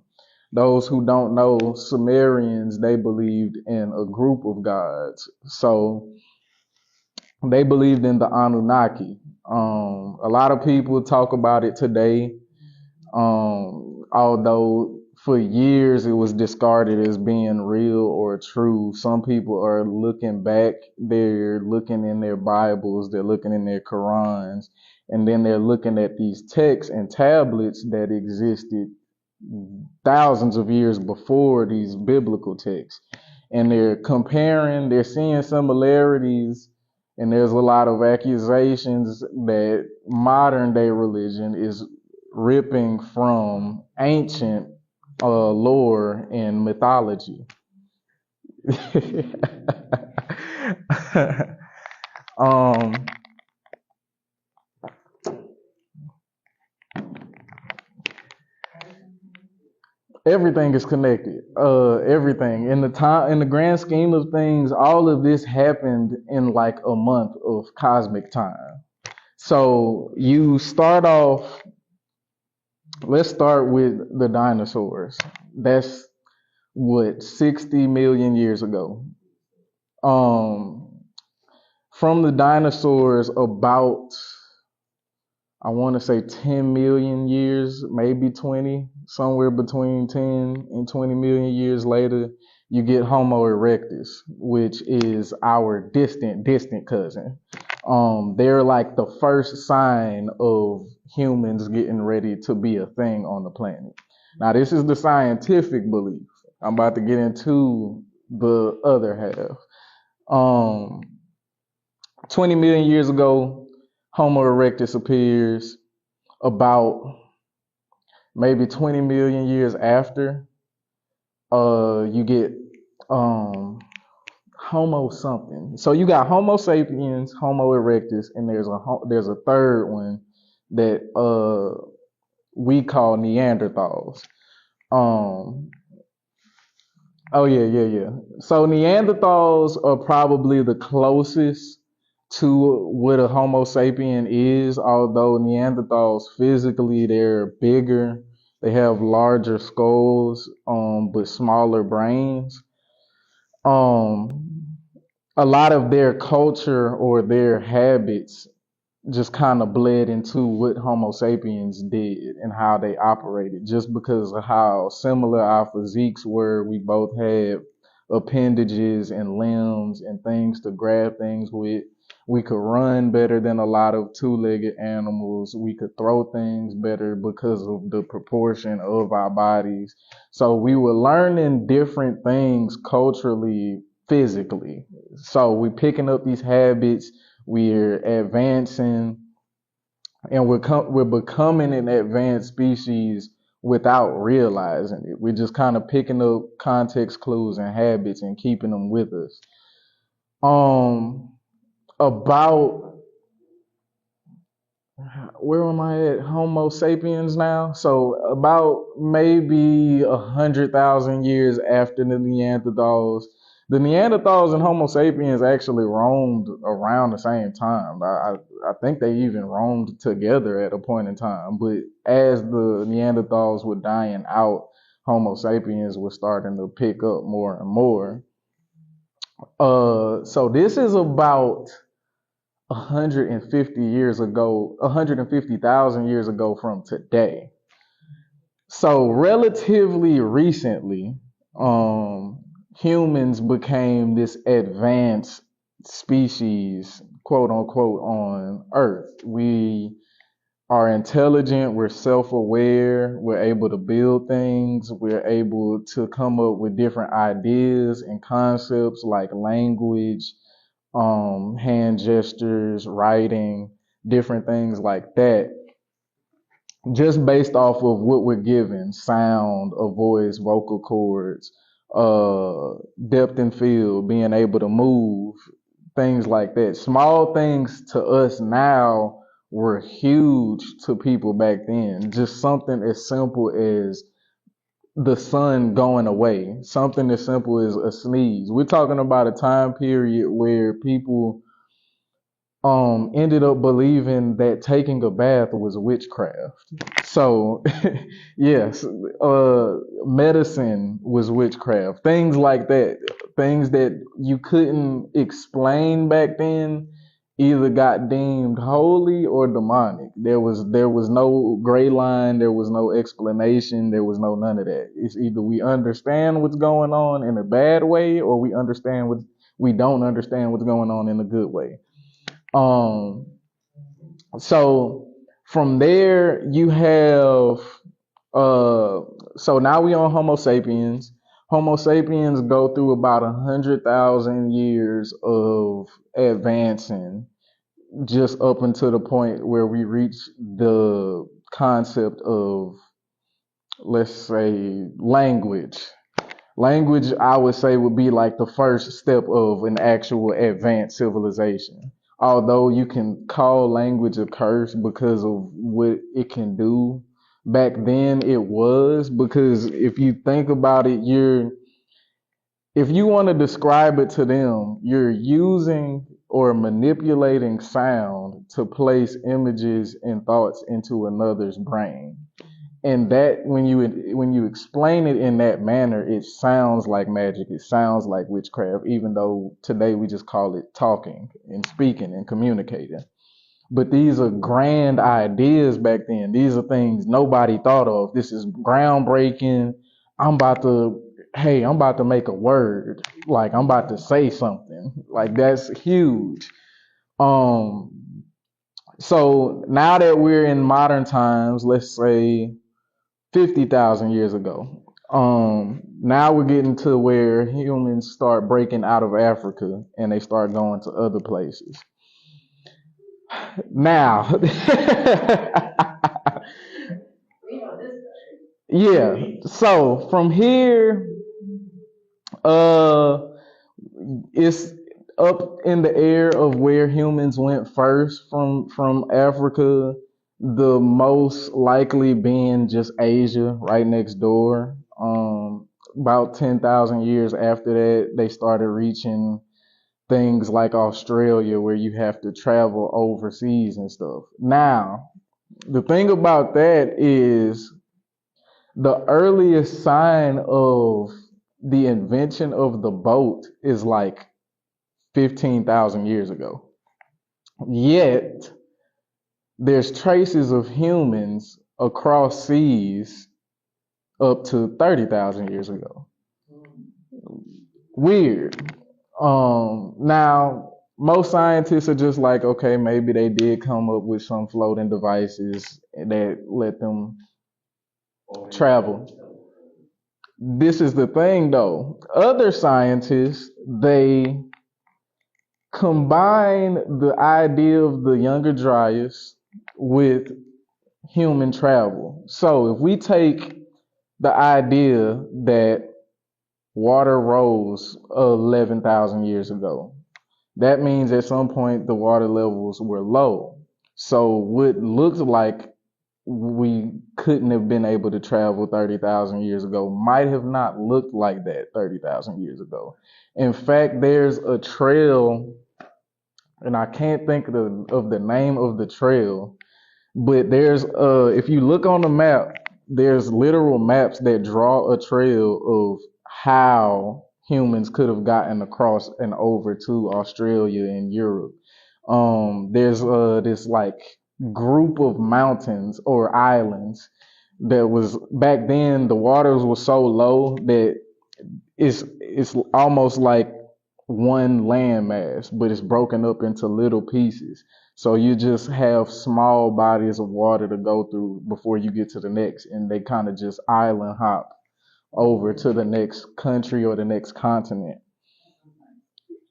Those who don't know, Sumerians, they believed in a group of gods. So they believed in the Anunnaki. A lot of people talk about it today, although for years it was discarded as being real or true. Some people are looking back, they're looking in their Bibles, they're looking in their Qurans, and then they're looking at these texts and tablets that existed thousands of years before these biblical texts. And they're comparing, they're seeing similarities, and there's a lot of accusations that modern day religion is ripping from ancient lore and mythology. um, Everything is connected. Everything in the grand scheme of things, all of this happened in like a month of cosmic time. So you start off. Let's start with the dinosaurs. That's what 60 million years ago. Um, from the dinosaurs, about I want to say 10 million years, maybe 20, somewhere between 10 and 20 million years later, you get Homo erectus, which is our distant cousin. They're like the first sign of humans getting ready to be a thing on the planet. Now, this is the scientific belief. I'm about to get into the other half. 20 million years ago, Homo erectus appears. About maybe 20 million years after, you get Homo something. So you got Homo sapiens, Homo erectus, and there's a third one that we call Neanderthals. Oh yeah. So Neanderthals are probably the closest to what a Homo sapien is, although Neanderthals physically they're bigger, they have larger skulls, but smaller brains. Um, a lot of their culture or their habits just kind of bled into what Homo sapiens did and how they operated, just because of how similar our physiques were. We both had appendages and limbs and things to grab things with. We could run better than a lot of two-legged animals. We could throw things better because of the proportion of our bodies. So we were learning different things culturally, physically. So we're picking up these habits, we're advancing, and we're becoming an advanced species without realizing it. We're just kind of picking up context clues and habits and keeping them with us. Um, about where am I at? Homo sapiens now. So about maybe 100,000 years after the Neanderthals and Homo sapiens actually roamed around the same time. I think they even roamed together at a point in time. But as the Neanderthals were dying out, Homo sapiens were starting to pick up more and more. So this is about 150 years ago, 150,000 years ago from today. So relatively recently, humans became this advanced species, quote unquote, on Earth. We are intelligent, we're self-aware, we're able to build things, we're able to come up with different ideas and concepts like language, hand gestures, writing, different things like that, just based off of what we're given: sound, a voice, vocal cords, depth and field, being able to move, things like that. Small things to us now were huge to people back then. Just something as simple as the sun going away, something as simple as a sneeze. We're talking about a time period where people ended up believing that taking a bath was witchcraft. So yes, medicine was witchcraft. Things like that, things that you couldn't explain back then, either got deemed holy or demonic. There was no gray line, there was no explanation, there was no none of that. It's either we understand what's going on in a bad way, or we don't understand what's going on in a good way. Um, so from there you have so now we on Homo sapiens. Homo sapiens go through about 100,000 years of advancing, just up until the point where we reach the concept of, let's say, language. Language, I would say, would be like the first step of an actual advanced civilization. Although you can call language a curse because of what it can do, back then it was, because if you think about it, if you want to describe it to them, you're using or manipulating sound to place images and thoughts into another's brain. And that, when you explain it in that manner, it sounds like magic, it sounds like witchcraft, even though today we just call it talking and speaking and communicating. But these are grand ideas back then. These are things nobody thought of. This is groundbreaking. I'm about to make a word. Like, I'm about to say something. Like, that's huge. Um, so now that we're in modern times, let's say 50,000 years ago. Now we're getting to where humans start breaking out of Africa and they start going to other places. Now, yeah. So from here, uh, it's up in the air of where humans went first from Africa. The most likely being just Asia, right next door. About 10,000 years after that, they started reaching things like Australia where you have to travel overseas and stuff. Now, the thing about that is the earliest sign of the invention of the boat is like 15,000 years ago. Yet, there's traces of humans across seas up to 30,000 years ago. Weird. Now, most scientists are just like, okay, maybe they did come up with some floating devices that let them travel. This is the thing though. Other scientists, they combine the idea of the Younger Dryas with human travel. So if we take the idea that water rose 11,000 years ago, that means at some point the water levels were low. So what looks like we couldn't have been able to travel 30,000 years ago might have not looked like that 30,000 years ago. In fact, there's a trail, and I can't think of the name of the trail, but there's if you look on the map, there's literal maps that draw a trail of how humans could have gotten across and over to Australia and Europe. There's this like group of mountains or islands that was back then the waters were so low that it's almost like one landmass, but it's broken up into little pieces. So you just have small bodies of water to go through before you get to the next, and they kind of just island hop over to the next country or the next continent.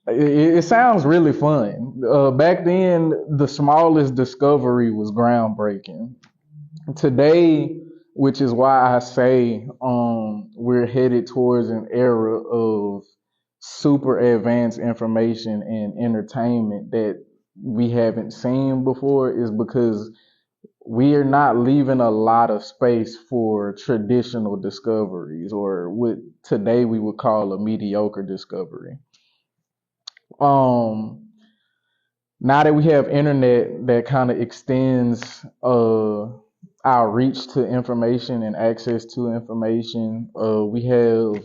It sounds really fun. Back then, the smallest discovery was groundbreaking. Today, which is why I say we're headed towards an era of super advanced information and entertainment that we haven't seen before, is because we are not leaving a lot of space for traditional discoveries or what today we would call a mediocre discovery. Um, Now that we have internet that kind of extends our reach to information and access to information, we have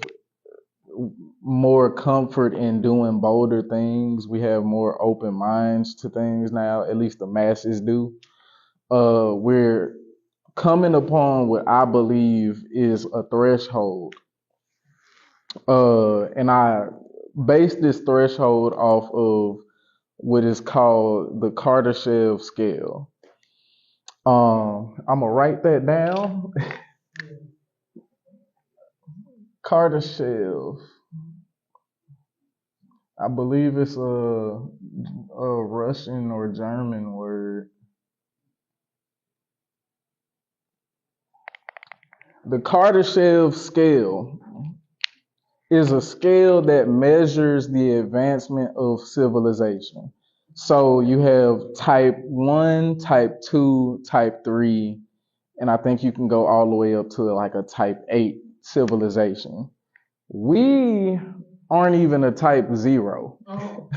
more comfort in doing bolder things. We have more open minds to things now, at least the masses do. We're coming upon what I believe is a threshold. And I base this threshold off of what is called the Kardashev scale. I'm gonna write that down. Kardashev. I believe it's a Russian or German word. The Kardashev scale is a scale that measures the advancement of civilization. So you have type 1, type 2, type 3, and I think you can go all the way up to like a type 8 civilization. We aren't even a type 0. Oh.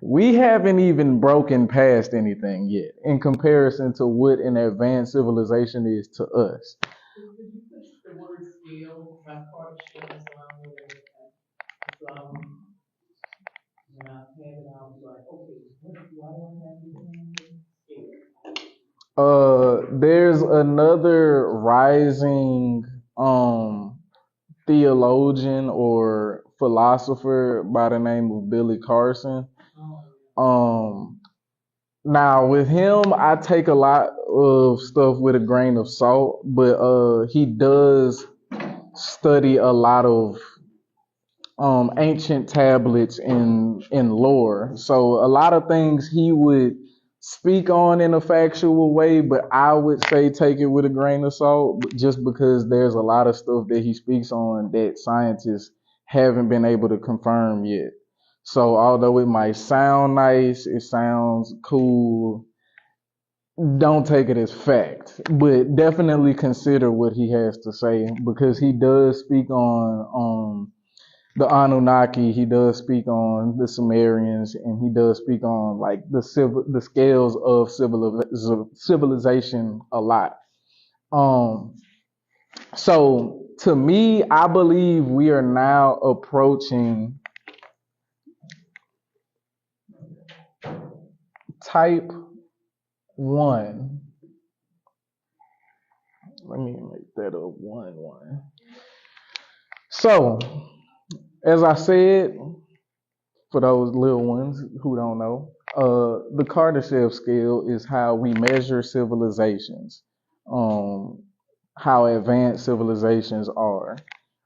We haven't even broken past anything yet in comparison to what an advanced civilization is to us. Could you put the word scale, my part of share Islam with it? Islam, when I had it, I was like, okay, why do I have this scale? There's another rising theologian or philosopher by the name of Billy Carson. Now with him, I take a lot of stuff with a grain of salt, but he does study a lot of ancient tablets in lore. So a lot of things he would speak on in a factual way, but I would say take it with a grain of salt, just because there's a lot of stuff that he speaks on that scientists haven't been able to confirm yet. So although it might sound nice, it sounds cool, don't take it as fact, but definitely consider what he has to say, because he does speak on the Anunnaki. He does speak on the Sumerians, and he does speak on like the scales of civilization a lot. Um, so to me, I believe we are now approaching type one. Let me make that a 1-1. So, as I said, for those little ones who don't know, the Kardashev scale is how we measure civilizations, how advanced civilizations are.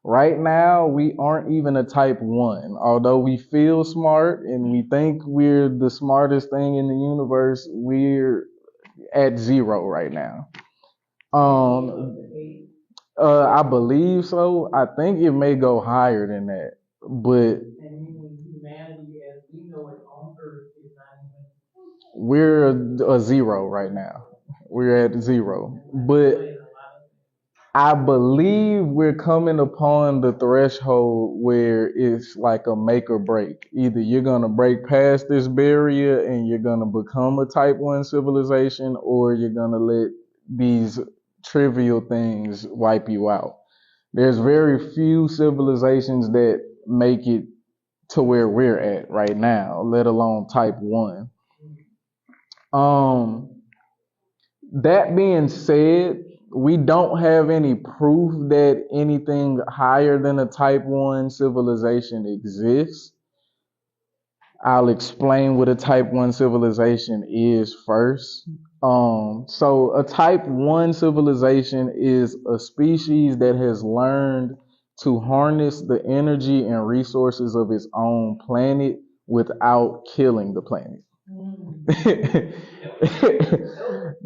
Right now, we aren't even a type one. Although we feel smart and we think we're the smartest thing in the universe, we're at 0 right now. I believe so. I think it may go higher than that, but And humanity as we know it on Earth is not even. we're a 0 right now. We're at 0, but I believe we're coming upon the threshold where it's like a make or break. Either you're gonna break past this barrier and you're gonna become a type one civilization, or you're gonna let these trivial things wipe you out. There's very few civilizations that make it to where we're at right now, let alone type one. That being said, we don't have any proof that anything higher than a type one civilization exists. I'll explain what a type one civilization is first. So a type one civilization is a species that has learned to harness the energy and resources of its own planet without killing the planet.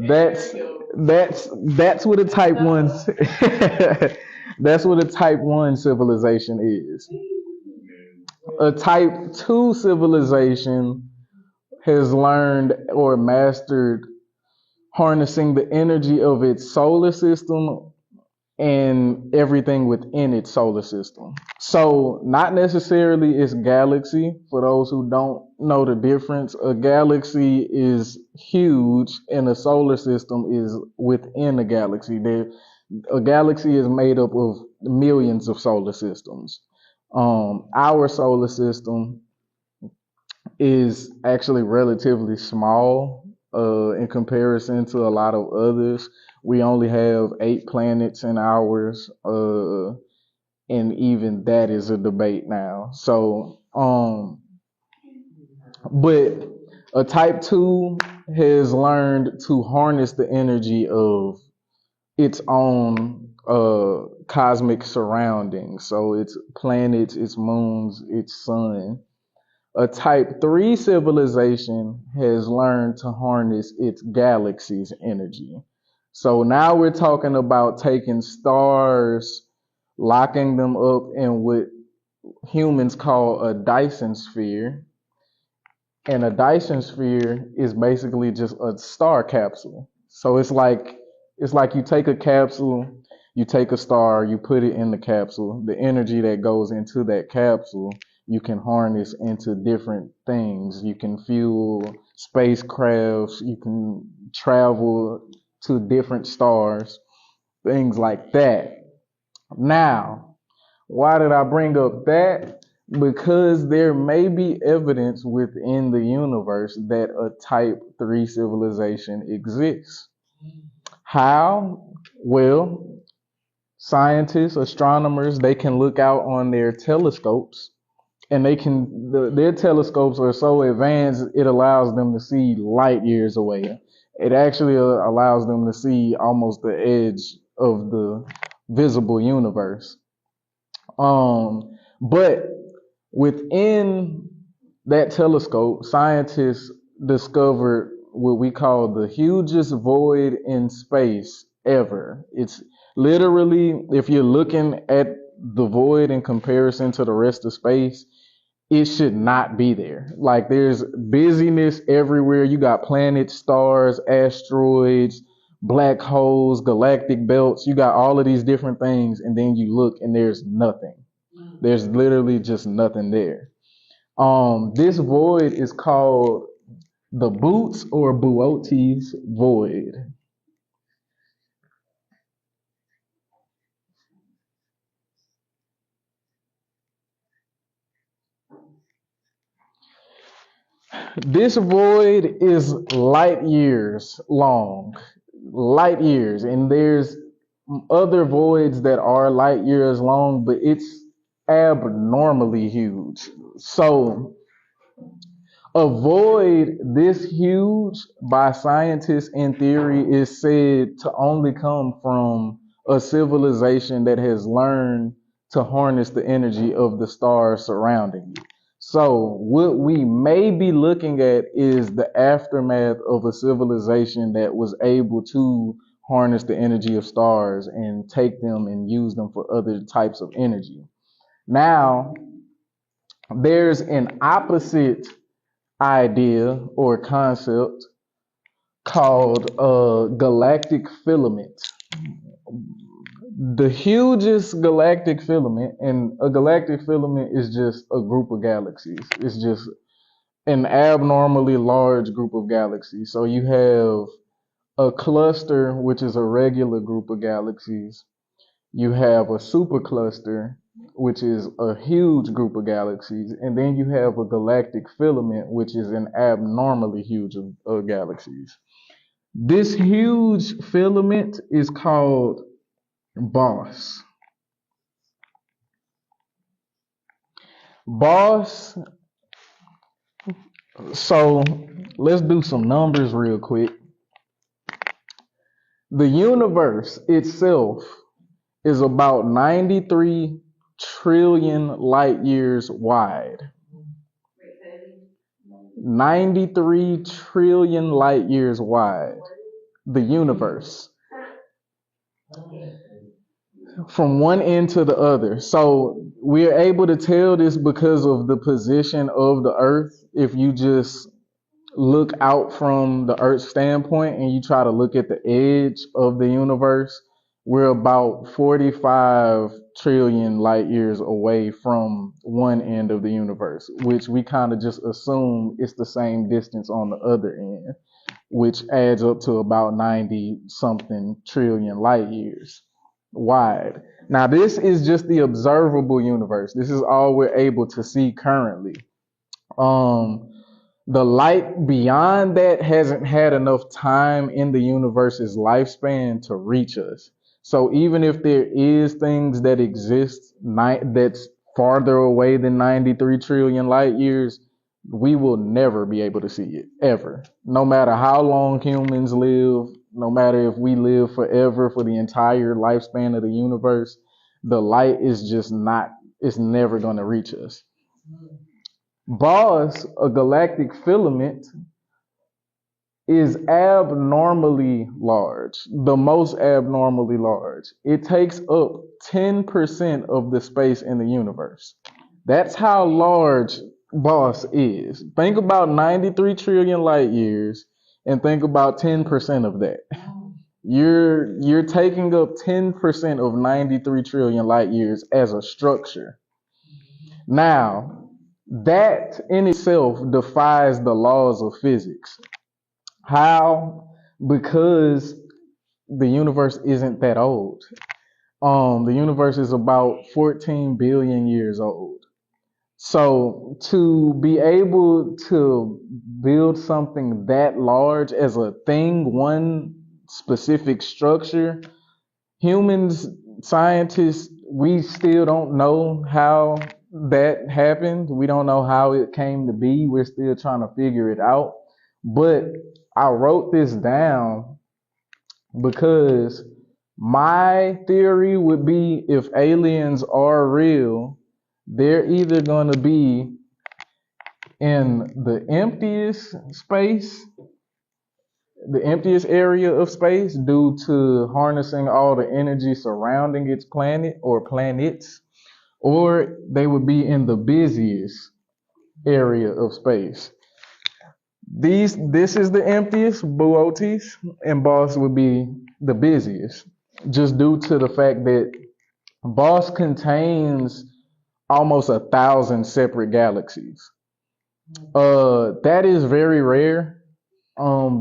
that's what a type one that's what a type one civilization is. A type two civilization has learned or mastered harnessing the energy of its solar system and everything within its solar system. So not necessarily its galaxy. For those who don't know the difference, a galaxy is huge and a solar system is within a galaxy. A galaxy is made up of millions of solar systems. Our solar system is actually relatively small in comparison to a lot of others. We only have 8 planets in ours, and even that is a debate now. So, but a type 2 has learned to harness the energy of its own cosmic surroundings. So its planets, its moons, its sun. A type 3 civilization has learned to harness its galaxy's energy. So now we're talking about taking stars, locking them up in what humans call a Dyson sphere. And a Dyson sphere is basically just a star capsule. So it's like you take a capsule, you take a star, you put it in the capsule. The energy that goes into that capsule, you can harness into different things. You can fuel spacecrafts, you can travel to different stars, things like that. Now, why did I bring up that? Because there may be evidence within the universe that a type 3 civilization exists. How? Well, scientists, astronomers, they can look out on their telescopes, and their telescopes are so advanced it allows them to see light years away. It actually allows them to see almost the edge of the visible universe. But within that telescope, scientists discovered what we call the hugest void in space ever. It's literally, if you're looking at the void in comparison to the rest of space, it should not be there. Like there's busyness everywhere. You got planets, stars, asteroids, black holes, galactic belts. You got all of these different things, and then you look and there's nothing. There's literally just nothing there. This void is called the Boots or Boötes void. This void is light years long, light years, and there's other voids that are light years long, but it's abnormally huge. So a void this huge by scientists in theory is said to only come from a civilization that has learned to harness the energy of the stars surrounding it. So what we may be looking at is the aftermath of a civilization that was able to harness the energy of stars and take them and use them for other types of energy. Now, there's an opposite idea or concept called galactic filament. The hugest galactic filament, and a galactic filament is just a group of galaxies. It's just an abnormally large group of galaxies. So you have a cluster, which is a regular group of galaxies. You have a supercluster, which is a huge group of galaxies, and then you have a galactic filament, which is an abnormally huge of galaxies. This huge filament is called boss. Boss, so let's do some numbers real quick. The universe itself is about 93 trillion light years wide. 93 trillion light years wide. The universe. From one end to the other. So we're able to tell this because of the position of the earth. If you just look out from the earth's standpoint and you try to look at the edge of the universe, we're about 45 trillion light years away from one end of the universe, which we kind of just assume it's the same distance on the other end, which adds up to about 90 something trillion light years wide. Now, this is just the observable universe. This is all we're able to see currently. The light beyond that hasn't had enough time in the universe's lifespan to reach us. So even if there is things that exist that's farther away than 93 trillion light years, we will never be able to see it, ever. No matter how long humans live, no matter if we live forever for the entire lifespan of the universe, the light is just not, it's never going to reach us. Boss, a galactic filament, is abnormally large, the most abnormally large. It takes up 10% of the space in the universe. That's how large Boss is. Think about 93 trillion light years and think about 10% of that. You're taking up 10% of 93 trillion light years as a structure. Now, that in itself defies the laws of physics. How? Because the universe isn't that old. The universe is about 14 billion years old. So to be able to build something that large as a thing, one specific structure, humans, scientists, we still don't know how that happened. We don't know how it came to be. We're still trying to figure it out. But I wrote this down because my theory would be if aliens are real, they're either going to be in the emptiest space, the emptiest area of space due to harnessing all the energy surrounding its planet or planets, or they would be in the busiest area of space. This is the emptiest, Boötes, and Boss would be the busiest, just due to the fact that Boss contains almost 1,000 separate galaxies. That is very rare,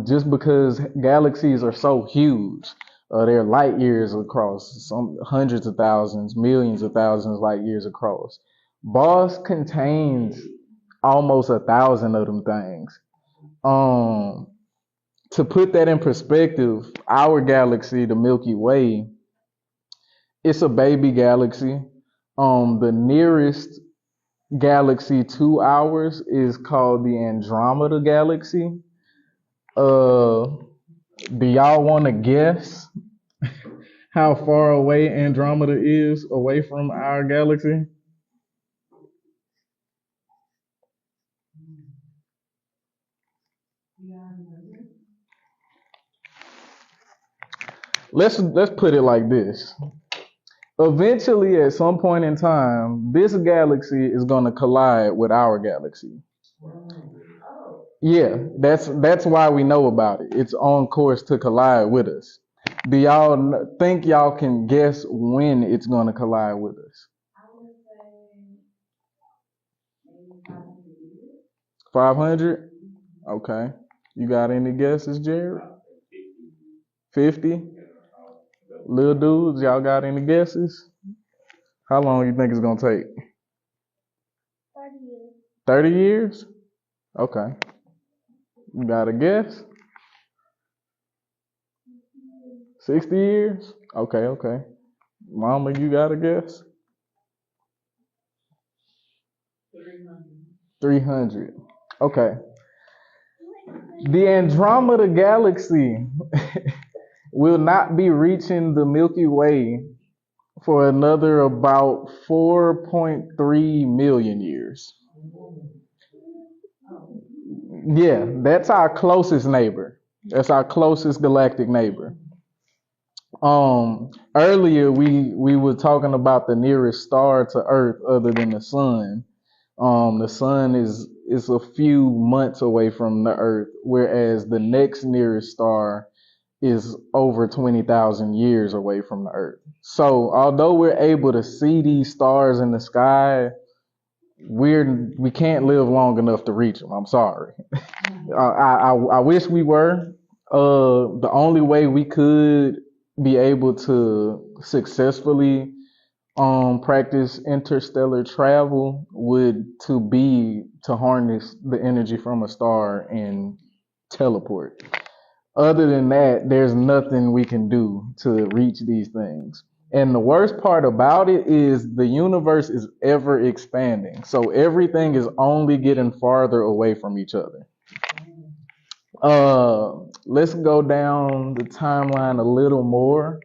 just because galaxies are so huge. They're light years across, some hundreds of thousands, millions of thousands light years across. Boss contains almost 1,000 of them things. To put that in perspective, our galaxy, the Milky Way, it's a baby galaxy. The nearest galaxy to ours is called the Andromeda Galaxy. Uh, do y'all want to guess how far away Andromeda is away from our galaxy? Let's put it like this. Eventually, at some point in time, this galaxy is going to collide with our galaxy. Yeah, that's why we know about it. It's on course to collide with us. Do y'all think y'all can guess when it's going to collide with us? 500? Okay. You got any guesses, Jared? 50? Little dudes, y'all got any guesses? How long you think it's going to take? 30 years? Okay. You got a guess? 60 years? Okay. Mama, you got a guess? 300. Okay. The Andromeda Galaxy will not be reaching the Milky Way for another about 4.3 million years. Yeah, that's our closest neighbor. That's our closest galactic neighbor. Earlier we were talking about the nearest star to Earth other than the sun. The sun is a few months away from the Earth, whereas the next nearest star is over 20,000 years away from the Earth. So although we're able to see these stars in the sky, we can't live long enough to reach them. I'm sorry. I wish we were. The only way we could be able to successfully practice interstellar travel would be to harness the energy from a star and teleport. Other than that, there's nothing we can do to reach these things. And the worst part about it is the universe is ever expanding. So everything is only getting farther away from each other. Let's go down the timeline a little more.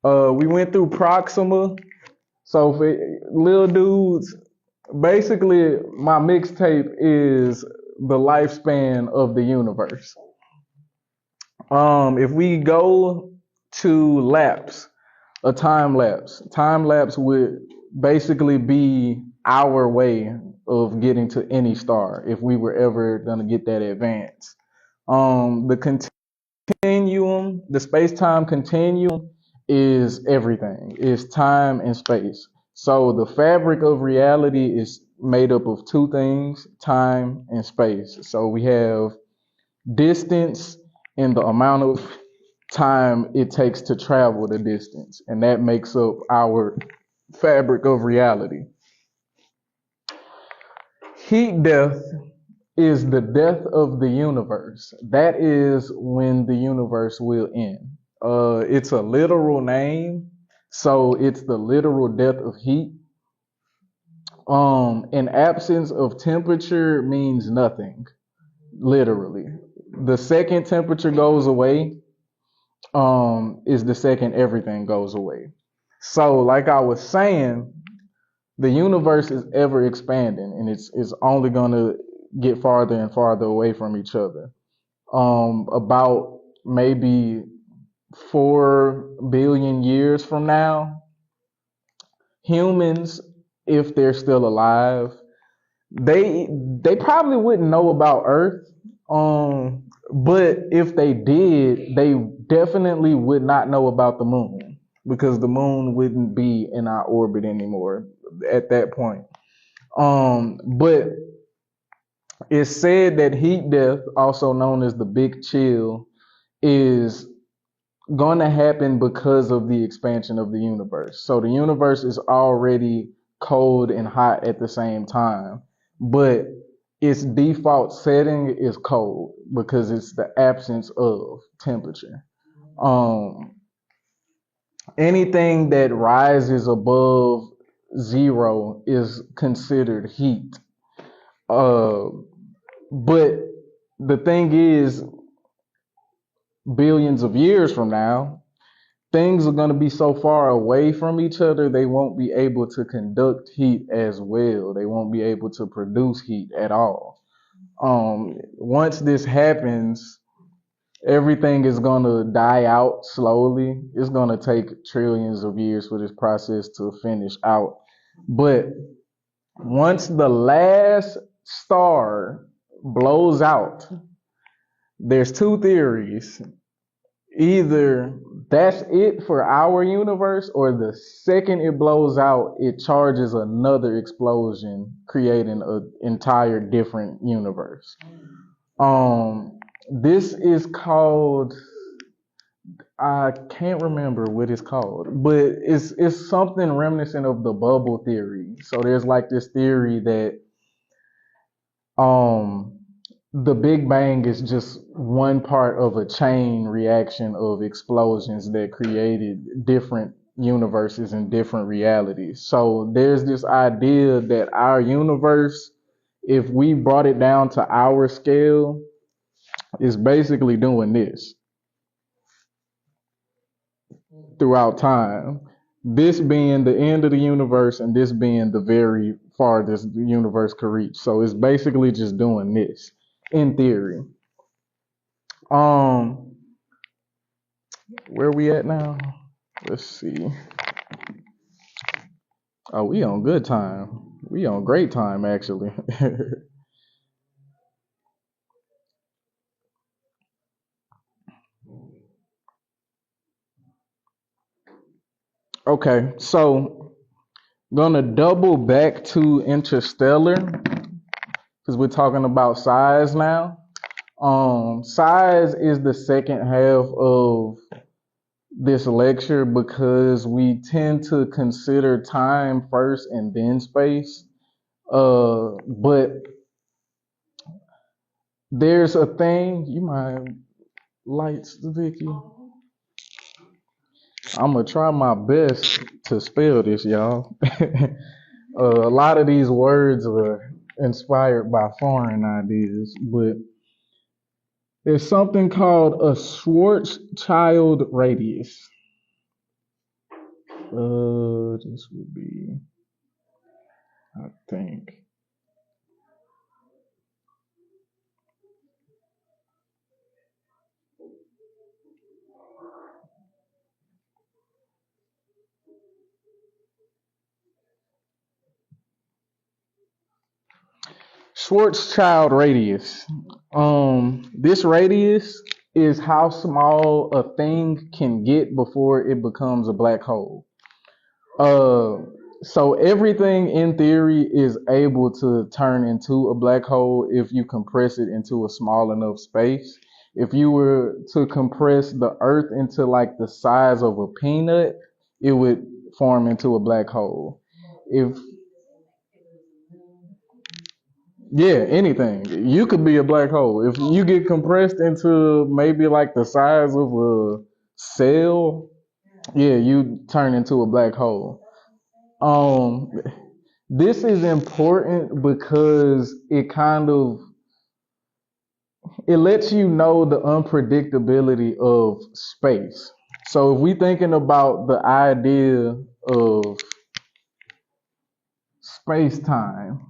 We went through Proxima. So for little dudes, basically my mixtape is the lifespan of the universe. If we go to a time lapse would basically be our way of getting to any star if we were ever going to get that advanced. The continuum, the space-time continuum is everything. It's time and space. So the fabric of reality is made up of two things, time and space. So we have distance and the amount of time it takes to travel the distance. And that makes up our fabric of reality. Heat death is the death of the universe. That is when the universe will end. It's a literal name, so it's the literal death of heat. An absence of temperature means nothing, literally. The second temperature goes away, is the second everything goes away. So, like I was saying, the universe is ever expanding, and it's only going to get farther and farther away from each other. About maybe 4 billion years from now, humans, if they're still alive, they probably wouldn't know about Earth. But if they did, they definitely would not know about the moon because the moon wouldn't be in our orbit anymore. at that point. But it's said that heat death, also known as the Big Chill, is going to happen because of the expansion of the universe. So the universe is already cold and hot at the same time, but its default setting is cold because it's the absence of temperature. Um, Anything that rises above zero is considered heat. Uh, but the thing is, billions of years from now, things are going to be so far away from each other, they won't be able to conduct heat as well. They won't be able to produce heat at all. Once this happens, everything is going to die out slowly. It's going to take trillions of years for this process to finish out. But once the last star blows out, there's two theories. Either that's it for our universe, or the second it blows out, it charges another explosion, creating an entire different universe. This is called, I can't remember what it's called, but it's something reminiscent of the bubble theory. So there's like this theory that um the Big Bang is just one part of a chain reaction of explosions that created different universes and different realities. So there's this idea that our universe, if we brought it down to our scale, is basically doing this throughout time. This being the end of the universe, and this being the very farthest the universe could reach. So it's basically just doing this in theory. Um, where we at now? Let's see. Oh, we on good time. We on great time, actually. Okay, so gonna double back to Interstellar because we're talking about size now. Size is the second half of this lecture because we tend to consider time first and then space. But there's a thing, you might lights, Vicky. I'm gonna try my best to spell this, y'all. A lot of these words are inspired by foreign ideas, but there's something called a Schwarzschild radius. This would be, I think. Schwarzschild radius. This radius is how small a thing can get before it becomes a black hole. Uh, so everything in theory is able to turn into a black hole if you compress it into a small enough space. If you were to compress the Earth into like the size of a peanut, it would form into a black hole. If Yeah, anything. You could be a black hole. If you get compressed into maybe like the size of a cell, yeah, you turn into a black hole. Um, this is important because it lets you know the unpredictability of space. So if we thinking about the idea of space time,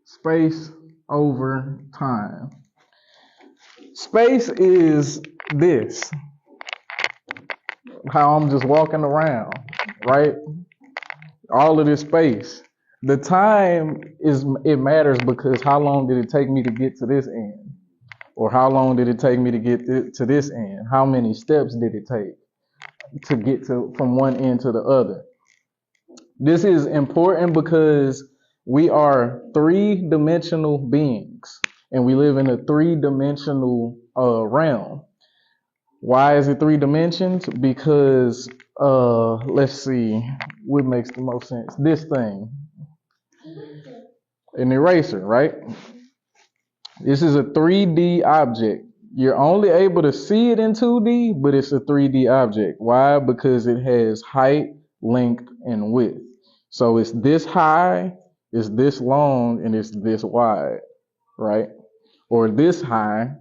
space over time. Space is this, how I'm just walking around, right? All of this space. The time it matters because how long did it take me to get to this end? Or how long did it take me to get to this end? How many steps did it take to get to from one end to the other? This is important because we are three-dimensional beings and we live in a three-dimensional realm. Why is it three dimensions? Because let's see, what makes the most sense? This thing, an eraser, right? This is a 3D object. You're only able to see it in 2D, but it's a 3D object. Why? Because it has height, length, and width. So it's this high, it's this long, and it's this wide, right? Or this high,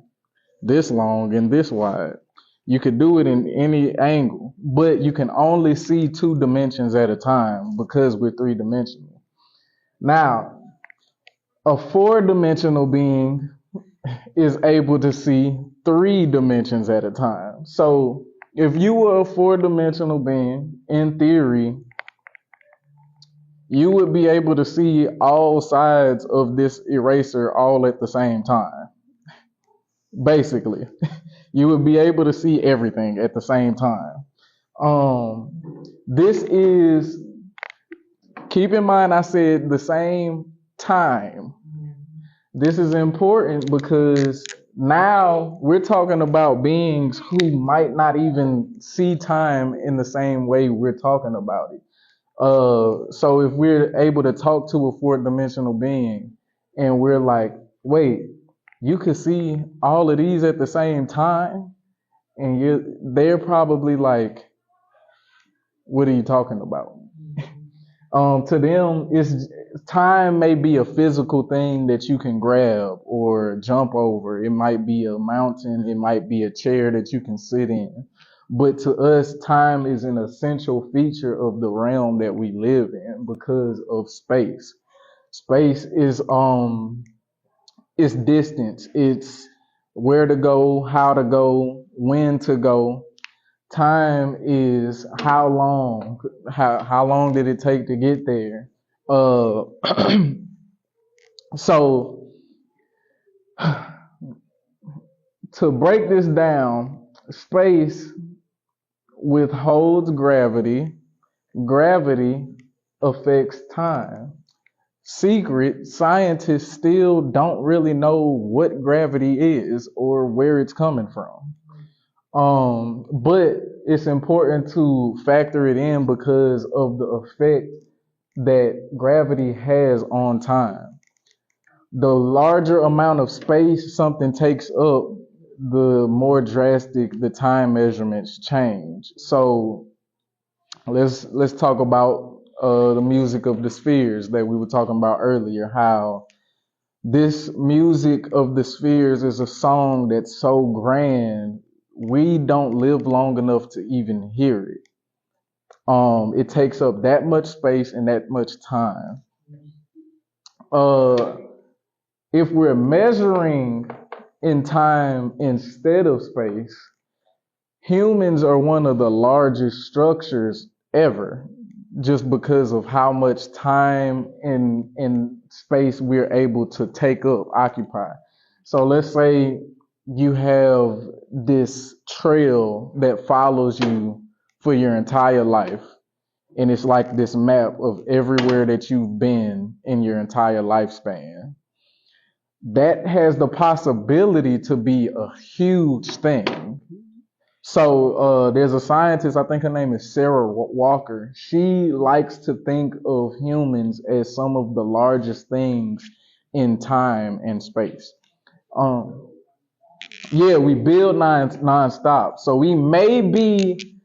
this long, and this wide. You could do it in any angle, but you can only see two dimensions at a time because we're three dimensional. Now, a four-dimensional being is able to see three dimensions at a time. So if you were a four-dimensional being, in theory, you would be able to see all sides of this eraser all at the same time. Basically, you would be able to see everything at the same time. This is, keep in mind, I said the same time. This is important because now we're talking about beings who might not even see time in the same way we're talking about it. So if we're able to talk to a fourth-dimensional being and we're like, wait, you could see all of these at the same time, and they're probably like, what are you talking about? To them, time may be a physical thing that you can grab or jump over. It might be a mountain. It might be a chair that you can sit in. But to us, time is an essential feature of the realm that we live in because of space. Space is it's distance. It's where to go, how to go, when to go. Time is how long. How long did it take to get there? So to break this down, space withholds gravity. Gravity affects time. Secret, scientists still don't really know what gravity is or where it's coming from. But it's important to factor it in because of the effect that gravity has on time. The larger amount of space something takes up, the more drastic the time measurements change. So let's talk about the music of the spheres that we were talking about earlier. How this music of the spheres is a song that's so grand we don't live long enough to even hear it. It takes up that much space and that much time. If we're measuring in time instead of space, humans are one of the largest structures ever, just because of how much time and space we're able to take up, occupy. So let's say you have this trail that follows you for your entire life. And it's like this map of everywhere that you've been in your entire lifespan. That has the possibility to be a huge thing. So there's a scientist, I think her name is Sarah Walker. She likes to think of humans as some of the largest things in time and space. Yeah, we build nonstop. So we may be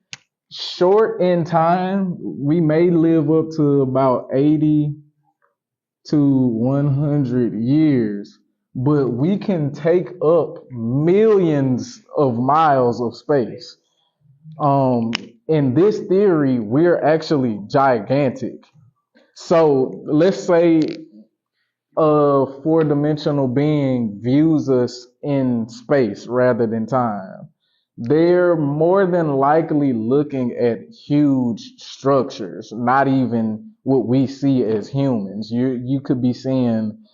short in time. We may live up to about 80 to 100 years, but we can take up millions of miles of space. In this theory, we're actually gigantic. So let's say a four-dimensional being views us in space rather than time. They're more than likely looking at huge structures, not even what we see as humans. You could be seeing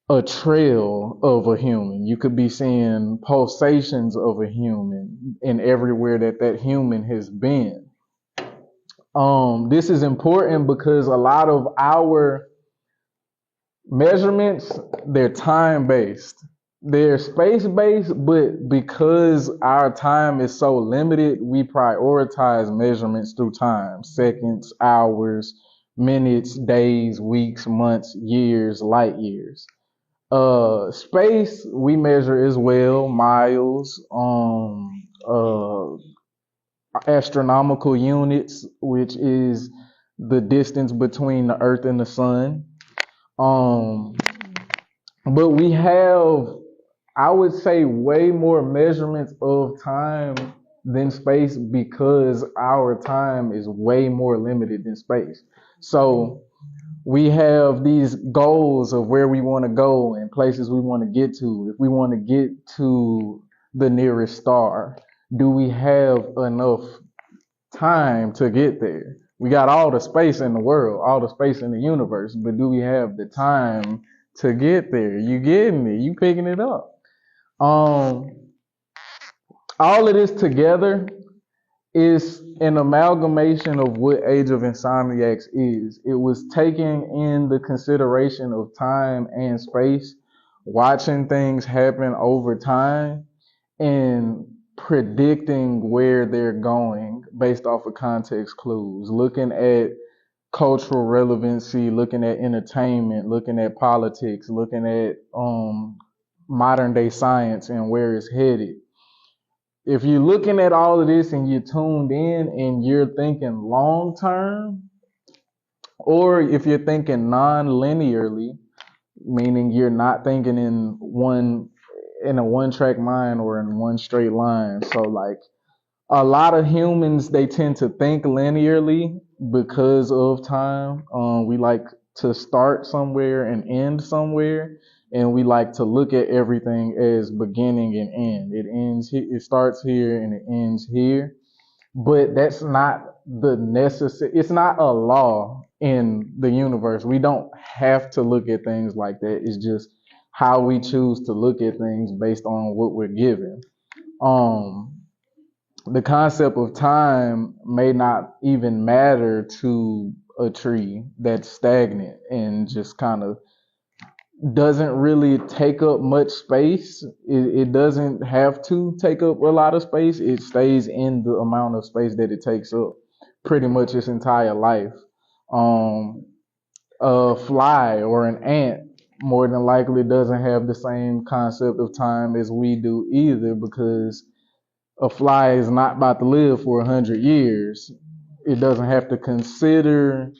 a trail of a human. You could be seeing pulsations of a human in everywhere that that human has been. This is important because a lot of our measurements, they're time based. They're space based, but because our time is so limited, we prioritize measurements through time: seconds, hours, minutes, days, weeks, months, years, light years. Space we measure as well: miles, astronomical units, which is the distance between the Earth and the Sun. Um, but we have, I would say, way more measurements of time than space because our time is way more limited than space. So we have these goals of where we want to go and places we want to get to. If we want to get to the nearest star, do we have enough time to get there? We got all the space in the world, all the space in the universe, but do we have the time to get there? You getting it? You picking it up? Um, all of this together is an amalgamation of what Age of Insomniacs is. It was taking in the consideration of time and space, watching things happen over time, and predicting where they're going based off of context clues, looking at cultural relevancy, looking at entertainment, looking at politics, looking at modern day science and where it's headed. If you're looking at all of this and you're tuned in and you're thinking long term, or if you're thinking non-linearly, meaning you're not thinking in a one track mind or in one straight line. So like a lot of humans, they tend to think linearly because of time. We like to start somewhere and end somewhere, and we like to look at everything as beginning and end. It ends, it starts here and it ends here, but that's not the necessary. It's not a law in the universe. We don't have to look at things like that. It's just how we choose to look at things based on what we're given. Um, the concept of time may not even matter to a tree that's stagnant and just kind of doesn't really take up much space. It doesn't have to take up a lot of space. It stays in the amount of space that it takes up pretty much its entire life. Um, a fly or an ant more than likely doesn't have the same concept of time as we do either, because a fly is not about to live for 100 years. It doesn't have to consider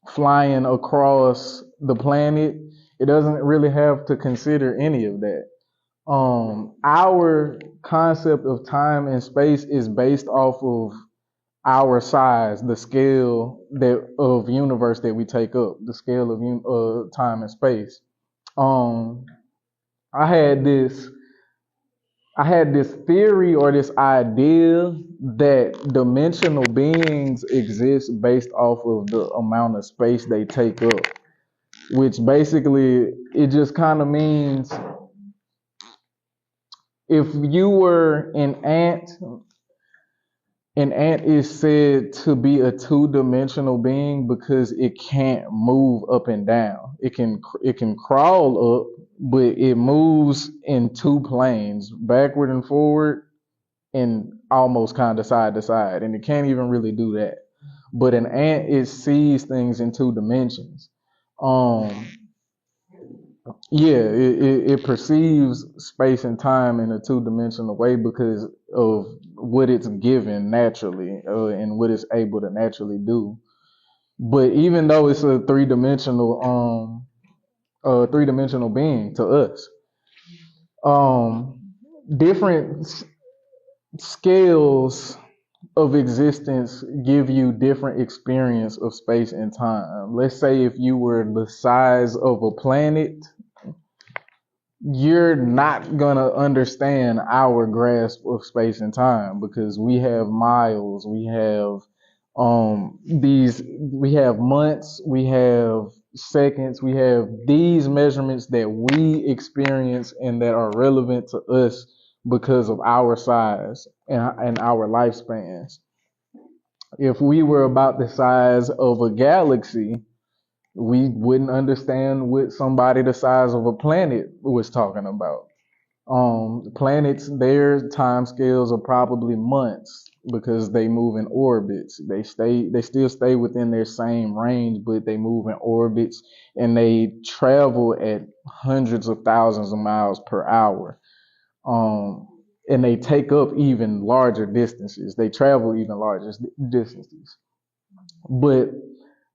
flying across the planet. It doesn't really have to consider any of that. Our concept of time and space is based off of our size, the scale that of universe that we take up, the scale of time and space. Um, I had this I had this theory or this idea that dimensional beings exist based off of the amount of space they take up, which basically it just kind of means if you were an ant is said to be a two-dimensional being because it can't move up and down. It can crawl up, but it moves in two planes, backward and forward, and almost kind of side to side, and it can't even really do that. But an ant, it sees things in two dimensions. Um, yeah, it perceives space and time in a two-dimensional way because of what it's given naturally and what it's able to naturally do. But even though it's a three-dimensional being to us, um, different scales of existence give you different experience of space and time. Let's say if you were the size of a planet, you're not gonna understand our grasp of space and time because we have miles, we have months, we have seconds. We have these measurements that we experience and that are relevant to us because of our size and our lifespans. If we were about the size of a galaxy, we wouldn't understand what somebody the size of a planet was talking about. Planets, their time scales are probably months because they move in orbits. They still stay within their same range, but they move in orbits and they travel at hundreds of thousands of miles per hour. Um, and they take up even larger distances. They travel even larger distances. But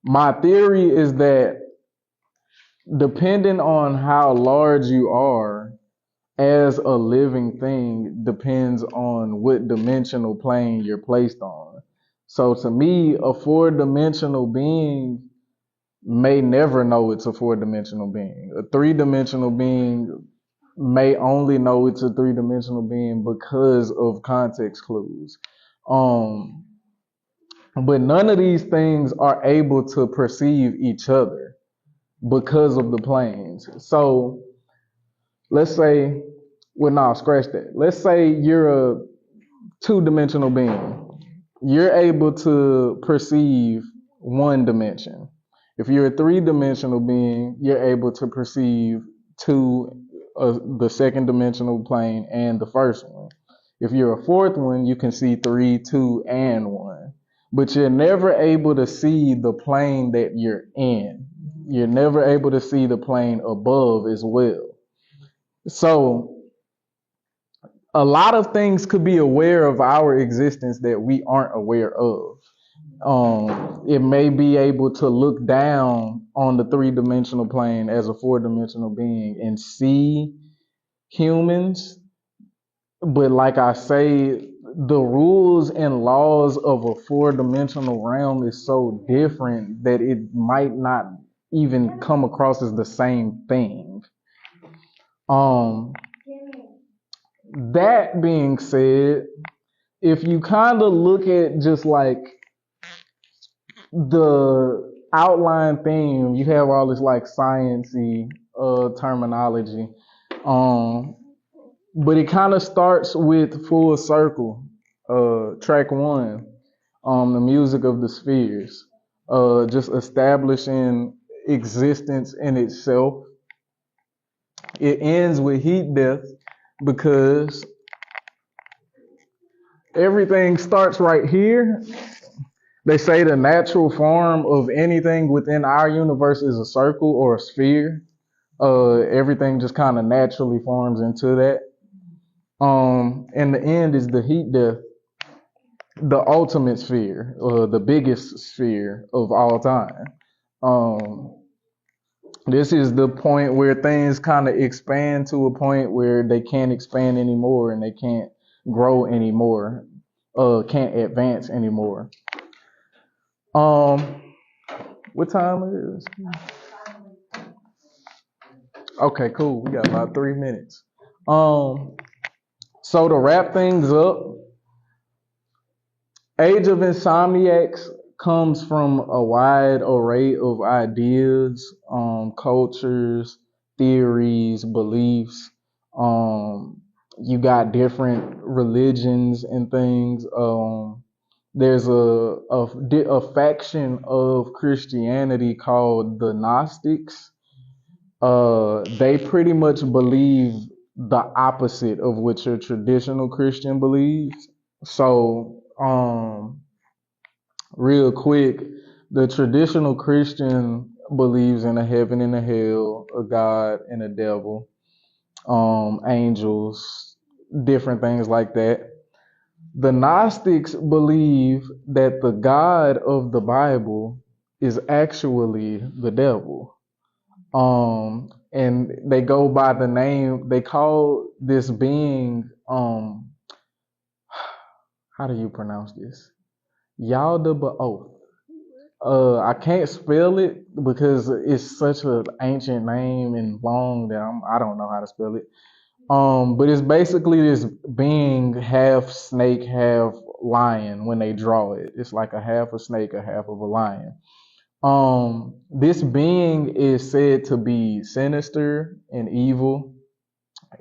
my theory is that depending on how large you are as a living thing depends on what dimensional plane you're placed on. So to me, a four-dimensional being may never know it's a four-dimensional being. A three-dimensional being may only know it's a three-dimensional being because of context clues. Um, but none of these things are able to perceive each other because of the planes. So let's say, well, no, scratch that. Let's say you're a two-dimensional being. You're able to perceive one dimension. If you're a three-dimensional being, you're able to perceive two, the second dimensional plane and the first one. If you're a fourth one, you can see three, two, and one. But you're never able to see the plane that you're in. You're never able to see the plane above as well. So a lot of things could be aware of our existence that we aren't aware of. It may be able to look down on the three-dimensional plane as a four-dimensional being and see humans. But like I say, the rules and laws of a four-dimensional realm is so different that it might not even come across as the same thing. That being said, if you kind of look at just like the outline theme, you have all this like sciencey terminology, but it kind of starts with Full Circle, track one, the music of the spheres, just establishing existence in itself. It ends with heat death because everything starts right here. They say the natural form of anything within our universe is a circle or a sphere. Everything just kind of naturally forms into that. And the end is the heat death, the ultimate sphere, the biggest sphere of all time. This is the point where things kind of expand to a point where they can't expand anymore and they can't grow anymore, can't advance anymore. What time it is? Okay, cool. We got about 3 minutes. So to wrap things up, Age of Insomniacs comes from a wide array of ideas, cultures, theories, beliefs. You got different religions and things. There's a faction of Christianity called the Gnostics. They pretty much believe the opposite of what your traditional Christian believes. So, real quick, the traditional Christian believes in a heaven and a hell, a God and a devil, angels, different things like that. The Gnostics believe that the God of the Bible is actually the devil. And they go by the name, they call this being, how do you pronounce this? Yaldabaoth. I can't spell it because it's such an ancient name and long that I don't know how to spell it. But it's basically this being half snake, half lion when they draw it. It's like a half a snake, a half of a lion. This being is said to be sinister and evil,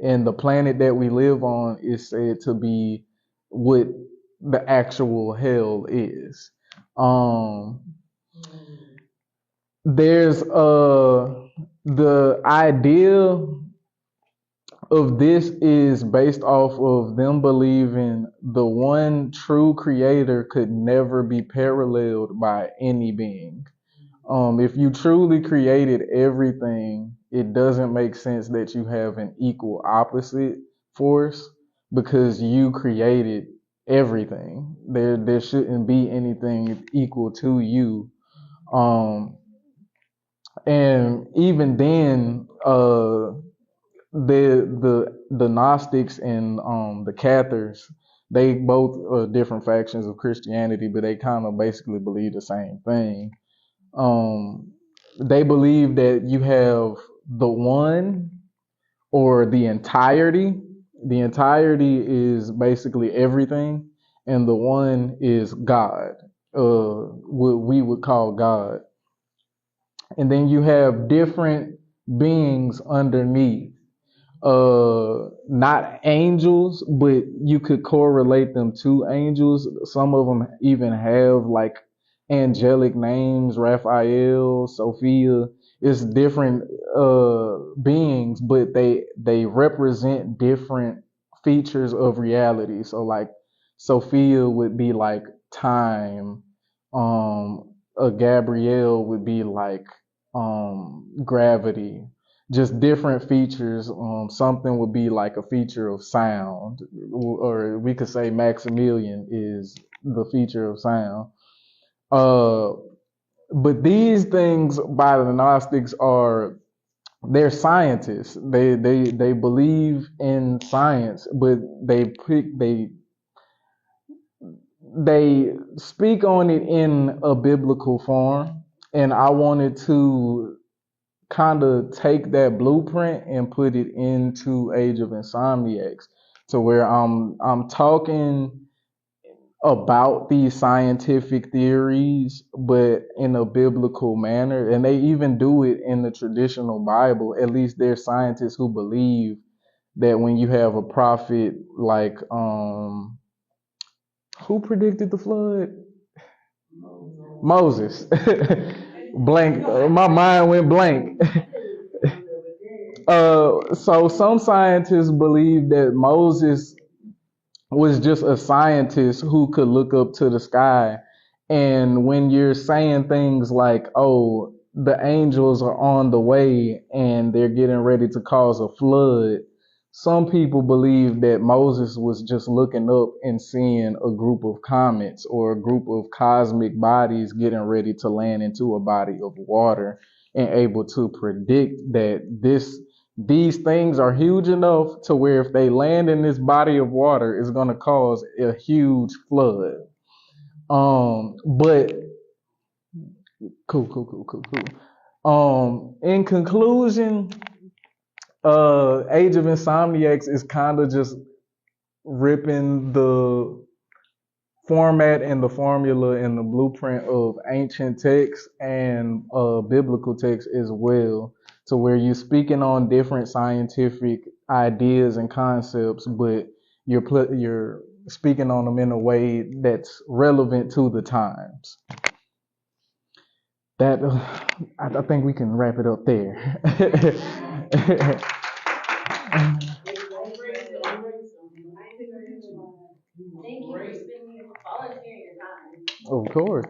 and the planet that we live on is said to be what the actual hell is. Um, there's the idea of this is based off of them believing the one true creator could never be paralleled by any being. If you truly created everything, it doesn't make sense that you have an equal opposite force because you created everything. There shouldn't be anything equal to you. Um, and even then, the Gnostics and the Cathars, they both are different factions of Christianity, but they kind of basically believe the same thing. Um, they believe that you have the one or the entirety. The entirety is basically everything, and the one is God, what we would call God. And then you have different beings underneath, not angels, but you could correlate them to angels. Some of them even have like angelic names, Raphael, Sophia. It's different beings, but they represent different features of reality. So like Sophia would be like time. A Gabrielle would be like gravity, just different features. Something would be like a feature of sound, or we could say Maximilian is the feature of sound. Uh, but these things by the Gnostics are, they're scientists. They believe in science, but they speak on it in a biblical form. And I wanted to kind of take that blueprint and put it into Age of Insomniacs, to where I'm talking about these scientific theories, but in a biblical manner. And they even do it in the traditional Bible. At least there's scientists who believe that when you have a prophet like who predicted the flood? Moses. Blank. My mind went blank. So some scientists believe that Moses was just a scientist who could look up to the sky. And when you're saying things like, oh, the angels are on the way and they're getting ready to cause a flood, some people believe that Moses was just looking up and seeing a group of comets or a group of cosmic bodies getting ready to land into a body of water, and able to predict that these things are huge enough to where if they land in this body of water, it's going to cause a huge flood. But cool. In conclusion, Age of Insomniacs is kind of just ripping the format and the formula and the blueprint of ancient texts and biblical texts as well, to where you're speaking on different scientific ideas and concepts, but you're speaking on them in a way that's relevant to the times. That I think we can wrap it up there. Thank you for volunteering your time. Of course.